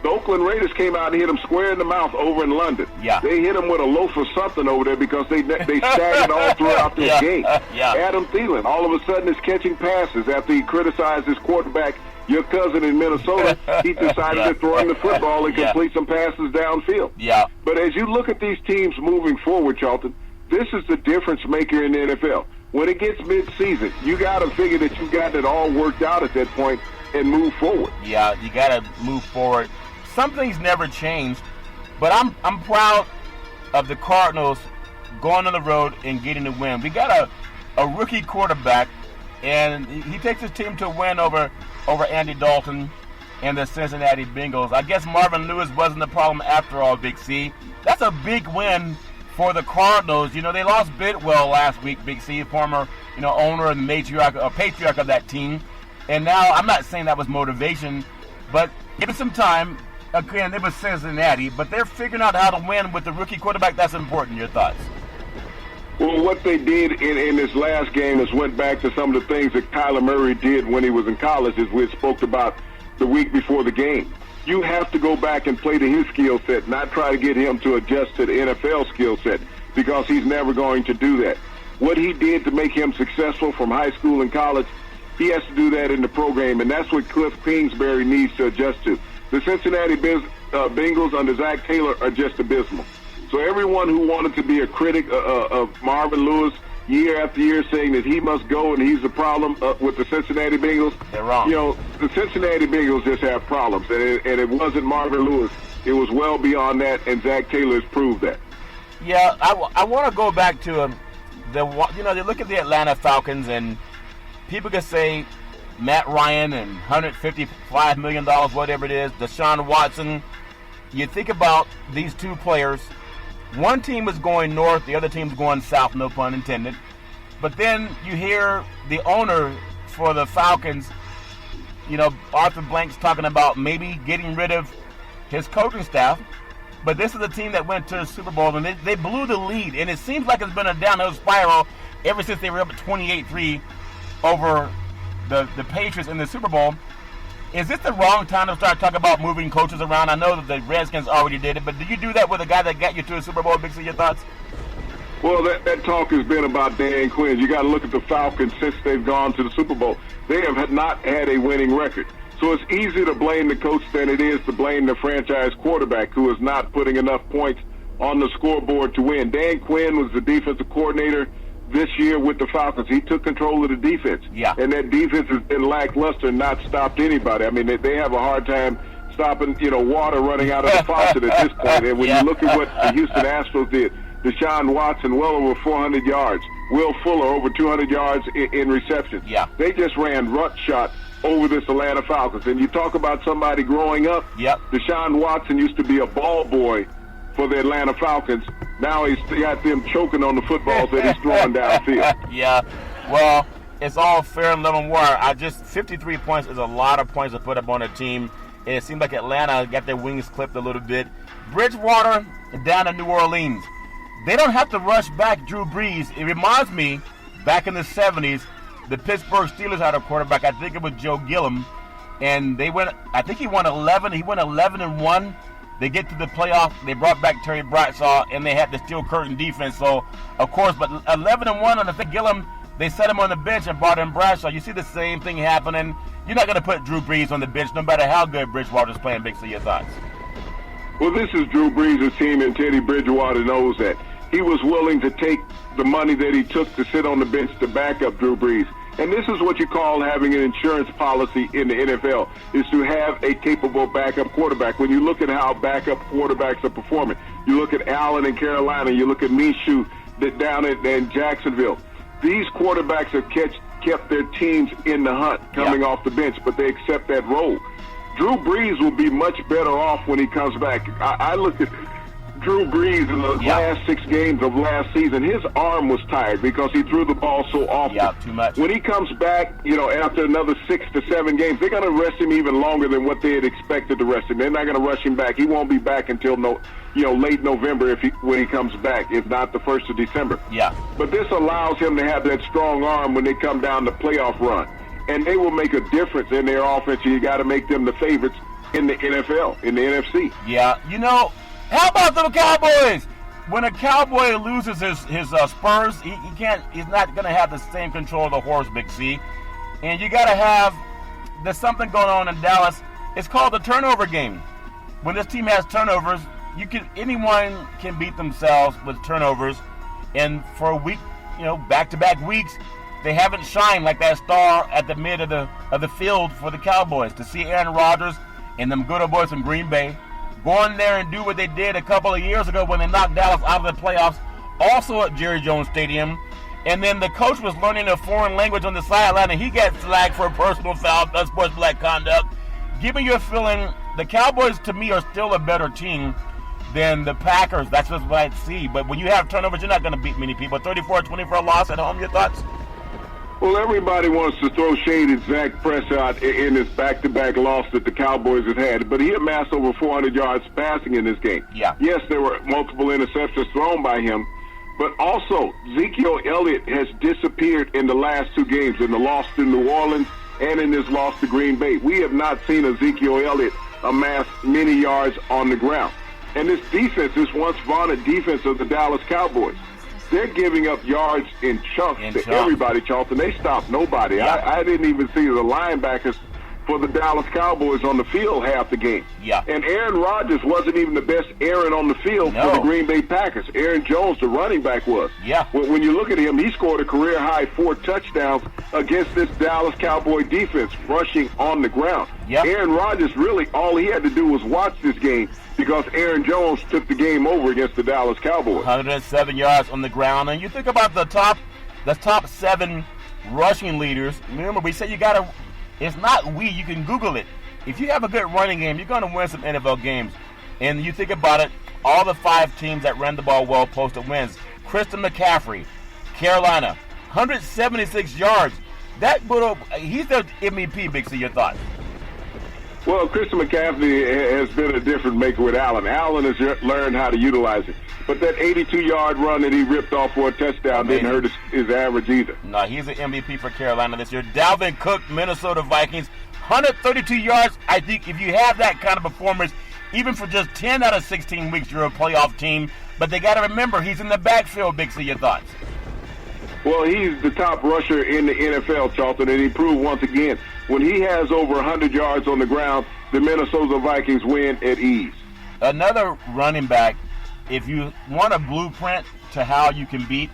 The Oakland Raiders came out and hit them square in the mouth over in London. Yeah. They hit them with a loaf of something over there because they staggered all throughout their game. Yeah. Adam Thielen, all of a sudden, is catching passes after he criticized his quarterback, your cousin in Minnesota. He decided to throw him the football and complete some passes downfield. Yeah. But as you look at these teams moving forward, Charlton, this is the difference maker in the NFL. When it gets mid-season, you got to figure that you got it all worked out at that point and move forward. Yeah, you got to move forward. Something's never changed, but I'm proud of the Cardinals going on the road and getting the win. We got a rookie quarterback, and he takes his team to a win over Andy Dalton. and the Cincinnati Bengals. I guess Marvin Lewis wasn't the problem after all, Big C. That's a big win for the Cardinals. You know, they lost Bidwell last week, Big C, former, owner and patriarch of that team. And now, I'm not saying that was motivation, but give it some time. Again, it was Cincinnati, but they're figuring out how to win with the rookie quarterback. That's important. Your thoughts? Well, what they did in this last game is went back to some of the things that Kyler Murray did when he was in college, as we had spoke about the week before the game. You have to go back and play to his skill set, not try to get him to adjust to the NFL skill set, because he's never going to do that. What he did to make him successful from high school and college, he has to do that in the program, and that's what Cliff Kingsbury needs to adjust to. The Cincinnati Bengals under Zach Taylor are just abysmal. So everyone who wanted to be a critic of Marvin Lewis year after year, saying that he must go and he's the problem with the Cincinnati Bengals, they're wrong. The Cincinnati Bengals just have problems, and it wasn't Marvin Lewis. It was well beyond that, and Zach Taylor has proved that. Yeah, I want to go back to they look at the Atlanta Falcons, and people can say Matt Ryan and $155 million, whatever it is, Deshaun Watson. You think about these two players. One team is going north, the other team's going south, no pun intended. But then you hear the owner for the Falcons, Arthur Blank's talking about maybe getting rid of his coaching staff. But this is a team that went to the Super Bowl, and they blew the lead. And it seems like it's been a downhill spiral ever since they were up at 28-3 over the Patriots in the Super Bowl. Is this the wrong time to start talking about moving coaches around? I know that the Redskins already did it, but do you do that with a guy that got you to a Super Bowl? Big C, your thoughts? Well, that talk has been about Dan Quinn. You got to look at the Falcons since they've gone to the Super Bowl. They have not had a winning record. So it's easier to blame the coach than it is to blame the franchise quarterback who is not putting enough points on the scoreboard to win. Dan Quinn was the defensive coordinator this year with the Falcons. He took control of the defense. Yeah. And that defense has been lackluster and not stopped anybody. I mean, they have a hard time stopping, water running out of the faucet at this point. And when you look at what the Houston Astros did, Deshaun Watson well over 400 yards, Will Fuller over 200 yards in receptions. Yeah. They just ran shot over this Atlanta Falcons. And you talk about somebody growing up. Yep. Deshaun Watson used to be a ball boy for the Atlanta Falcons. Now he's got them choking on the footballs that he's throwing downfield. Yeah, well, it's all fair and level war. 53 points is a lot of points to put up on a team. And it seems like Atlanta got their wings clipped a little bit. Bridgewater down in New Orleans. They don't have to rush back Drew Brees. It reminds me, back in the 70s, the Pittsburgh Steelers had a quarterback. I think it was Joe Gilliam. And he won 11. He went 11-1. They get to the playoff. They brought back Terry Bradshaw, and they had the steel curtain defense. So, of course, but 11-1 on the thing. Gillum, they set him on the bench and brought in Bradshaw. You see the same thing happening. You're not going to put Drew Brees on the bench, no matter how good Bridgewater's playing. Big, so your thoughts? Well, this is Drew Brees' team, and Teddy Bridgewater knows that. He was willing to take the money that he took to sit on the bench to back up Drew Brees. And this is what you call having an insurance policy in the NFL, is to have a capable backup quarterback. When you look at how backup quarterbacks are performing, you look at Allen in Carolina, you look at Minshew down in Jacksonville. These quarterbacks have kept their teams in the hunt coming off the bench, but they accept that role. Drew Brees will be much better off when he comes back. I look at Drew Brees in the last 6 games of last season. His arm was tired because he threw the ball so often. Yeah, too much. When he comes back, after another 6 to 7 games, they're going to rest him even longer than what they had expected to rest him. They're not going to rush him back. He won't be back until late November when he comes back, if not the 1st of December. Yeah. But this allows him to have that strong arm when they come down the playoff run. And they will make a difference in their offense. You got to make them the favorites in the NFL, in the NFC. Yeah, how about the Cowboys? When a Cowboy loses his spurs, he's not going to have the same control of the horse, Big C. And you got to there's something going on in Dallas. It's called the turnover game. When this team has turnovers, anyone can beat themselves with turnovers. And for a week, back-to-back weeks, they haven't shined like that star at the mid of the field for the Cowboys. To see Aaron Rodgers and them good old boys from Green Bay go in there and do what they did a couple of years ago when they knocked Dallas out of the playoffs, also at Jerry Jones Stadium. And then the coach was learning a foreign language on the sideline, and he got flagged for a personal foul, sports black conduct. Give me your feeling. The Cowboys, to me, are still a better team than the Packers. That's just what I see. But when you have turnovers, you're not going to beat many people. 34-20 loss at home. Your thoughts? Well, everybody wants to throw shade at Zach Prescott in this back-to-back loss that the Cowboys have had, but he amassed over 400 yards passing in this game. Yeah. Yes, there were multiple interceptions thrown by him, but also Ezekiel Elliott has disappeared in the last two games, in the loss to New Orleans and in this loss to Green Bay. We have not seen Ezekiel Elliott amass many yards on the ground. And this defense, this once vaunted defense of the Dallas Cowboys, they're giving up yards in chunks to everybody, Charlton. They stop nobody. Yeah. I didn't even see the linebackers for the Dallas Cowboys on the field half the game. Yeah. And Aaron Rodgers wasn't even the best Aaron on the field for the Green Bay Packers. Aaron Jones, the running back, was. Yeah. When you look at him, he scored a career-high 4 touchdowns against this Dallas Cowboy defense, rushing on the ground. Yeah. Aaron Rodgers, really, all he had to do was watch this game because Aaron Jones took the game over against the Dallas Cowboys. 107 yards on the ground. And you think about the top 7 rushing leaders. Remember, we said you got to, it's not you can Google it. If you have a good running game, you're going to win some NFL games. And you think about it, all the 5 teams that ran the ball well posted wins. Christian McCaffrey, Carolina, 176 yards. He's their MVP, Big C, your thoughts? Well, Christian McCaffrey has been a difference maker with Allen. Allen has learned how to utilize it. But that 82-yard run that he ripped off for a touchdown didn't hurt his average either. No, he's an MVP for Carolina this year. Dalvin Cook, Minnesota Vikings, 132 yards. I think if you have that kind of performance, even for just 10 out of 16 weeks, you're a playoff team. But they got to remember, he's in the backfield, Big C. Your thoughts? Well, he's the top rusher in the NFL, Charlton, and he proved once again, when he has over 100 yards on the ground, the Minnesota Vikings win at ease. Another running back, if you want a blueprint to how you can beat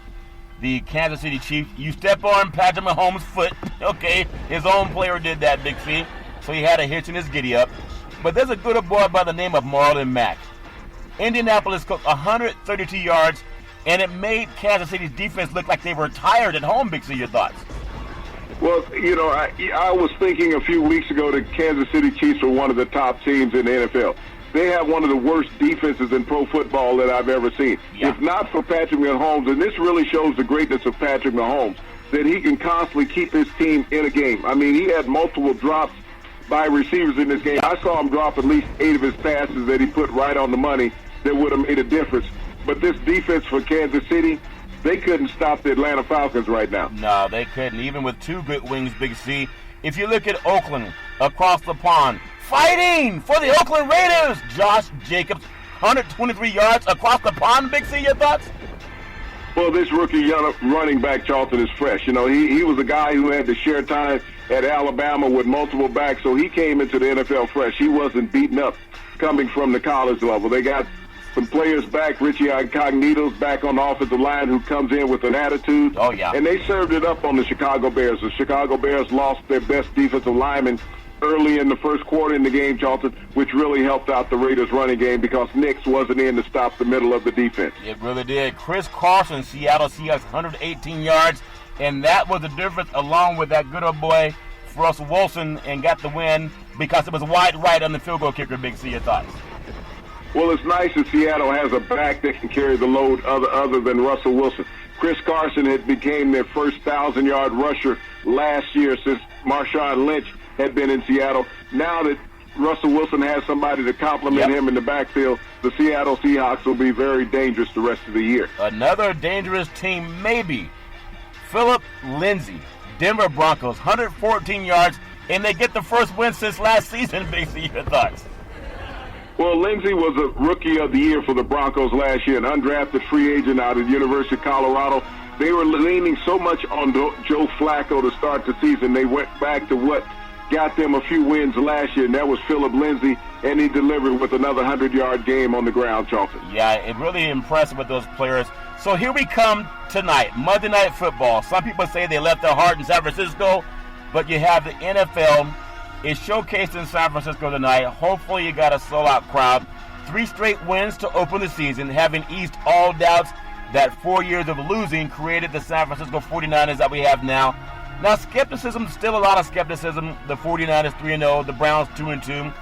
the Kansas City Chiefs, you step on Patrick Mahomes' foot. Okay, his own player did that, Big C, so he had a hitch in his giddy-up. But there's a good boy by the name of Marlon Mack. Indianapolis cooked 132 yards, and it made Kansas City's defense look like they were tired at home, Big C. Your thoughts? Well, you know, I was thinking a few weeks ago that Kansas City Chiefs were one of the top teams in the NFL. They have one of the worst defenses in pro football that I've ever seen. Yeah. If not for Patrick Mahomes, and this really shows the greatness of Patrick Mahomes, that he can constantly keep his team in a game. I mean, he had multiple drops by receivers in this game. I saw him drop at least 8 of his passes that he put right on the money that would have made a difference. But this defense for Kansas City, they couldn't stop the Atlanta Falcons right now. No, they couldn't, even with 2 good wings, Big C. If you look at Oakland across the pond, fighting for the Oakland Raiders, Josh Jacobs, 123 yards across the pond, Big C. Your thoughts? Well, this rookie young running back, Charlton, is fresh. You know, he was a guy who had to share time at Alabama with multiple backs, so he came into the NFL fresh. He wasn't beaten up coming from the college level. They got some players back, Richie Incognito's back on the offensive line, who comes in with an attitude. Oh, yeah. And they served it up on the Chicago Bears. The Chicago Bears lost their best defensive lineman early in the first quarter in the game, Charlton, which really helped out the Raiders' running game because Nix wasn't in to stop the middle of the defense. It really did. Chris Carson, Seattle Seahawks, 118 yards, and that was the difference along with that good old boy, Russell Wilson, and got the win because it was wide right on the field goal kicker, Big C. Your thoughts? Well, it's nice that Seattle has a back that can carry the load other than Russell Wilson. Chris Carson had became their first 1,000-yard rusher last year since Marshawn Lynch had been in Seattle. Now that Russell Wilson has somebody to complement him in the backfield, the Seattle Seahawks will be very dangerous the rest of the year. Another dangerous team, maybe. Philip Lindsay, Denver Broncos, 114 yards, and they get the first win since last season, Big C. Your thoughts? Well, Lindsey was a Rookie of the Year for the Broncos last year, an undrafted free agent out of the University of Colorado. They were leaning so much on Joe Flacco to start the season, they went back to what got them a few wins last year, and that was Philip Lindsay, and he delivered with another 100-yard game on the ground, Charlton. Yeah, it really impressed with those players. So here we come tonight, Monday Night Football. Some people say they left their heart in San Francisco, but you have the NFL. It's showcased in San Francisco tonight. Hopefully you got a sold-out crowd. 3 straight wins to open the season, having eased all doubts that 4 years of losing created the San Francisco 49ers that we have now. Now, skepticism, still a lot of skepticism. The 49ers 3-0, the Browns 2-2.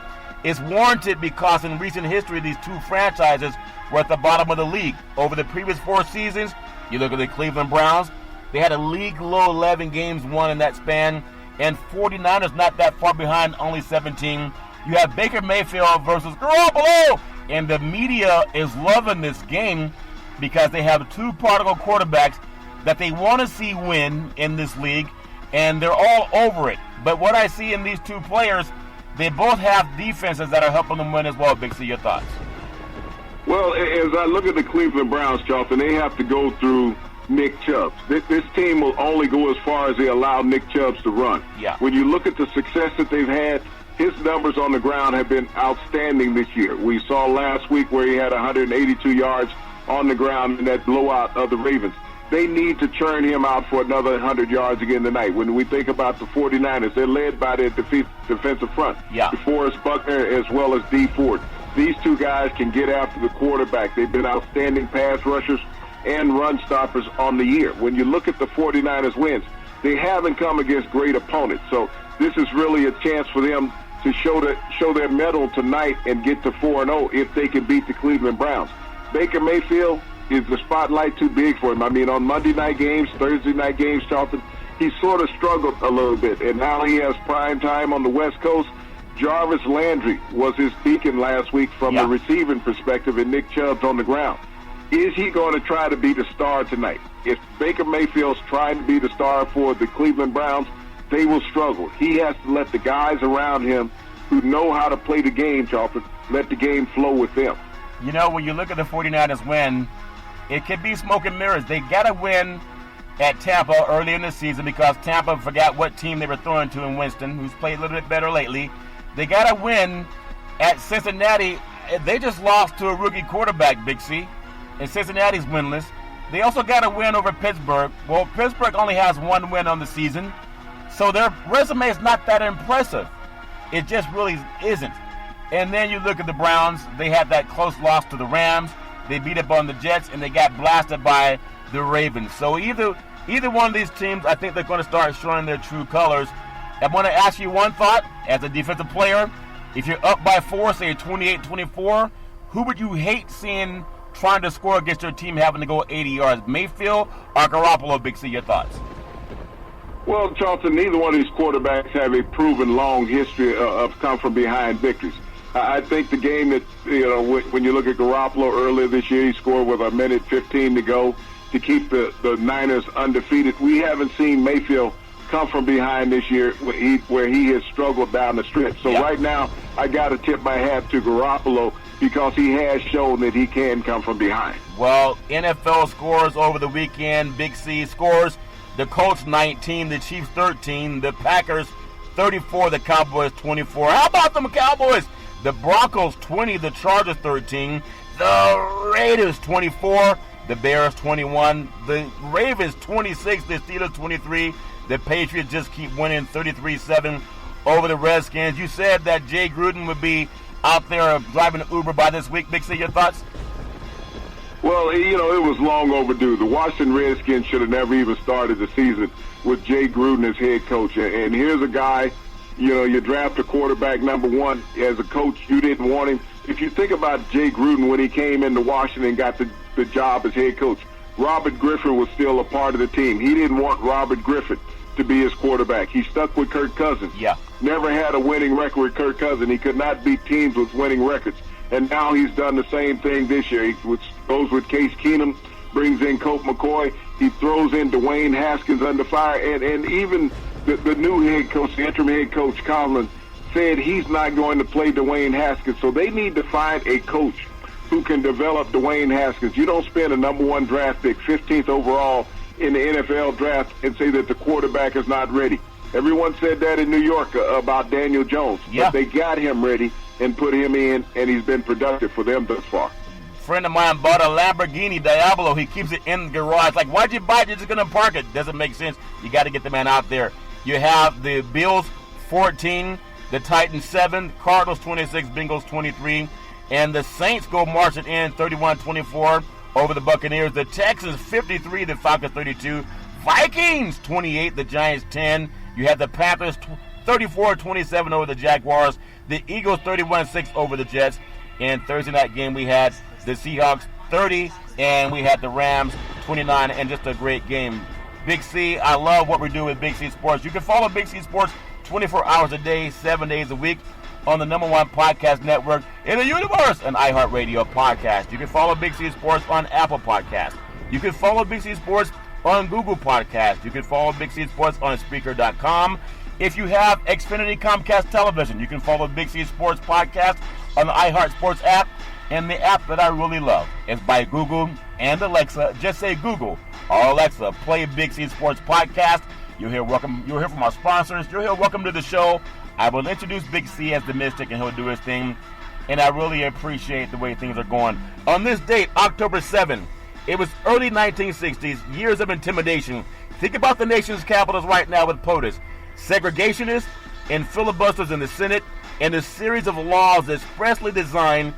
It's warranted because in recent history, these two franchises were at the bottom of the league. Over the previous 4 seasons, you look at the Cleveland Browns, they had a league-low 11 games won in that span, and 49ers not that far behind, only 17. You have Baker Mayfield versus Garoppolo, and the media is loving this game because they have 2 prodigal quarterbacks that they want to see win in this league, and they're all over it. But what I see in these 2 players, they both have defenses that are helping them win as well. Big C, your thoughts? Well, as I look at the Cleveland Browns, Charlton, they have to go through Nick Chubb. This team will only go as far as they allow Nick Chubb to run. Yeah. When you look at the success that they've had, his numbers on the ground have been outstanding this year. We saw last week where he had 182 yards on the ground in that blowout of the Ravens. They need to churn him out for another 100 yards again tonight. When we think about the 49ers, they're led by their defensive front. Yeah. DeForest Buckner as well as Dee Ford. These 2 guys can get after the quarterback. They've been outstanding pass rushers and run stoppers on the year. When you look at the 49ers wins, they haven't come against great opponents. So this is really a chance for them to show their mettle tonight and get to 4-0 if they can beat the Cleveland Browns. Baker Mayfield, is the spotlight too big for him? I mean, on Monday night games, Thursday night games, Charlton, he sort of struggled a little bit, and now he has prime time on the West Coast. Jarvis Landry was his beacon last week from the receiving perspective, and Nick Chubb's on the ground. Is he going to try to be the star tonight? If Baker Mayfield's trying to be the star for the Cleveland Browns, they will struggle. He has to let the guys around him who know how to play the game, Charlton, let the game flow with them. You know, when you look at the 49ers win, it could be smoke and mirrors. They got to win at Tampa early in the season because Tampa forgot what team they were throwing to in Winston, who's played a little bit better lately. They got to win at Cincinnati. They just lost to a rookie quarterback, Big C, and Cincinnati's winless. They also got to win over Pittsburgh. Well, Pittsburgh only has 1 win on the season, so their resume is not that impressive. It just really isn't. And then you look at the Browns. They had that close loss to the Rams. They beat up on the Jets, and they got blasted by the Ravens. So either one of these teams, I think they're going to start showing their true colors. I want to ask you one thought as a defensive player. If you're up by 4, say 28-24, who would you hate seeing trying to score against your team having to go 80 yards? Mayfield or Garoppolo? Big C, your thoughts? Well, Charlton, neither one of these quarterbacks have a proven long history of come-from-behind victories. I think the game that, when you look at Garoppolo earlier this year, he scored with 1:15 to go to keep the Niners undefeated. We haven't seen Mayfield come from behind this year where he has struggled down the stretch. So right now, I got to tip my hat to Garoppolo because he has shown that he can come from behind. Well, NFL scores over the weekend. Big C scores. The Colts 19, the Chiefs 13, the Packers 34, the Cowboys 24. How about them Cowboys? The Broncos 20, the Chargers 13, the Raiders 24, the Bears 21, the Ravens 26, the Steelers 23. The Patriots just keep winning 33-7 over the Redskins. You said that Jay Gruden would be out there driving an Uber by this week. Big C, your thoughts? Well, it was long overdue. The Washington Redskins should have never even started the season with Jay Gruden as head coach. And here's a guy, you draft a quarterback number 1 as a coach. You didn't want him. If you think about Jay Gruden when he came into Washington and got the job as head coach, Robert Griffin was still a part of the team. He didn't want Robert Griffin to be his quarterback. He stuck with Kirk Cousins. Yeah. Never had a winning record with Kirk Cousins. He could not beat teams with winning records. And now he's done the same thing this year. He goes with Case Keenum, brings in Colt McCoy. He throws in Dwayne Haskins under fire. And even the new head coach, the interim head coach, Conlon, said he's not going to play Dwayne Haskins. So they need to find a coach who can develop Dwayne Haskins. You don't spend a number 1 draft pick, 15th overall in the NFL draft, and say that the quarterback is not ready. Everyone said that in New York about Daniel Jones. Yeah. But they got him ready and put him in, and he's been productive for them thus far. Friend of mine bought a Lamborghini Diablo. He keeps it in the garage. Like, why'd you buy it? You're just going to park it. Doesn't make sense. You got to get the man out there. You have the Bills 14, the Titans 7, Cardinals 26, Bengals 23, and the Saints go marching in 31-24 over the Buccaneers. The Texans 53, the Falcons 32. Vikings 28, the Giants 10. You had the Panthers 34-27 over the Jaguars. The Eagles 31-6 over the Jets. And Thursday night game we had the Seahawks 30 and we had the Rams 29, and just a great game. Big C, I love what we do with Big C Sports. You can follow Big C Sports 24 hours a day, 7 days a week on the #1 podcast network in the universe, an iHeartRadio podcast. You can follow Big C Sports on Apple Podcasts. You can follow Big C Sports on Google Podcasts. You can follow Big C Sports on Spreaker.com. If you have Xfinity Comcast Television, you can follow Big C Sports Podcast on the iHeart Sports app. And the app that I really love is by Google and Alexa. Just say Google or Alexa, play Big C Sports Podcast. You'll hear from our sponsors. You'll hear welcome to the show. I will introduce Big C as the Mystic, and he'll do his thing. And I really appreciate the way things are going. On this date, October 7, it was early 1960s, years of intimidation. Think about the nation's capitals right now with POTUS, segregationists, and filibusters in the Senate, and a series of laws expressly designed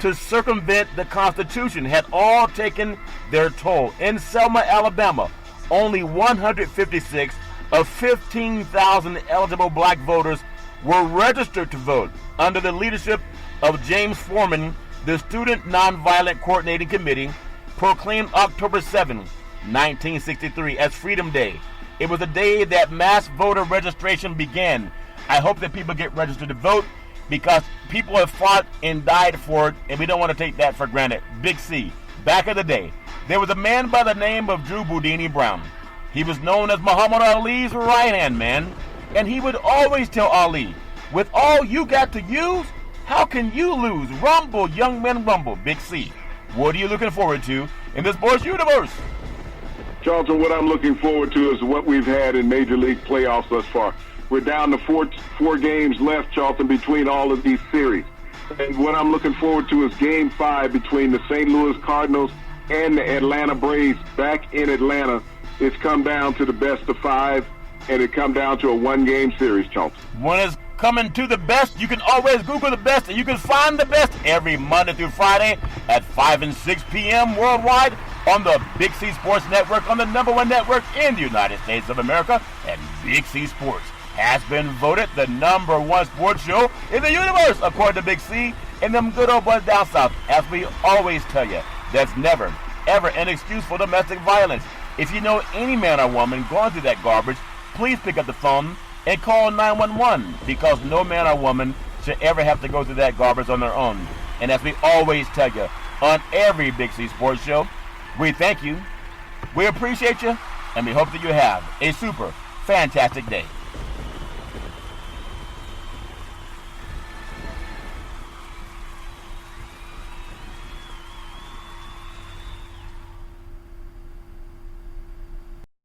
to circumvent the Constitution had all taken their toll. In Selma, Alabama, only 156 of 15,000 eligible black voters were registered to vote. Under the leadership of James Foreman, the Student Nonviolent Coordinating Committee proclaimed October 7, 1963 as Freedom Day. It was the day that mass voter registration began. I hope that people get registered to vote, because people have fought and died for it, and we don't want to take that for granted. Big C, back in the day, there was a man by the name of Drew Boudini Brown. He was known as Muhammad Ali's right-hand man, and he would always tell Ali, with all you got to use, how can you lose? Rumble, young men, rumble. Big C, what are you looking forward to in this sports universe? Charlton, what I'm looking forward to is what we've had in Major League playoffs thus far. We're down to four games left, Charlton, between all of these series. And what I'm looking forward to is Game 5 between the St. Louis Cardinals and the Atlanta Braves back in Atlanta. It's come down to the best of 5, and it come down to a one-game series, Charlton. When it's coming to the best, you can always Google the best, and you can find the best every Monday through Friday at 5 and 6 p.m. worldwide on the Big C Sports Network, on the #1 network in the United States of America. And Big C Sports has been voted the #1 sports show in the universe, according to Big C and them good old boys down south. As we always tell you, there's never, ever an excuse for domestic violence. If you know any man or woman going through that garbage, please pick up the phone and call 911, because no man or woman should ever have to go through that garbage on their own. And as we always tell you on every Big C Sports show, we thank you, we appreciate you, and we hope that you have a super fantastic day.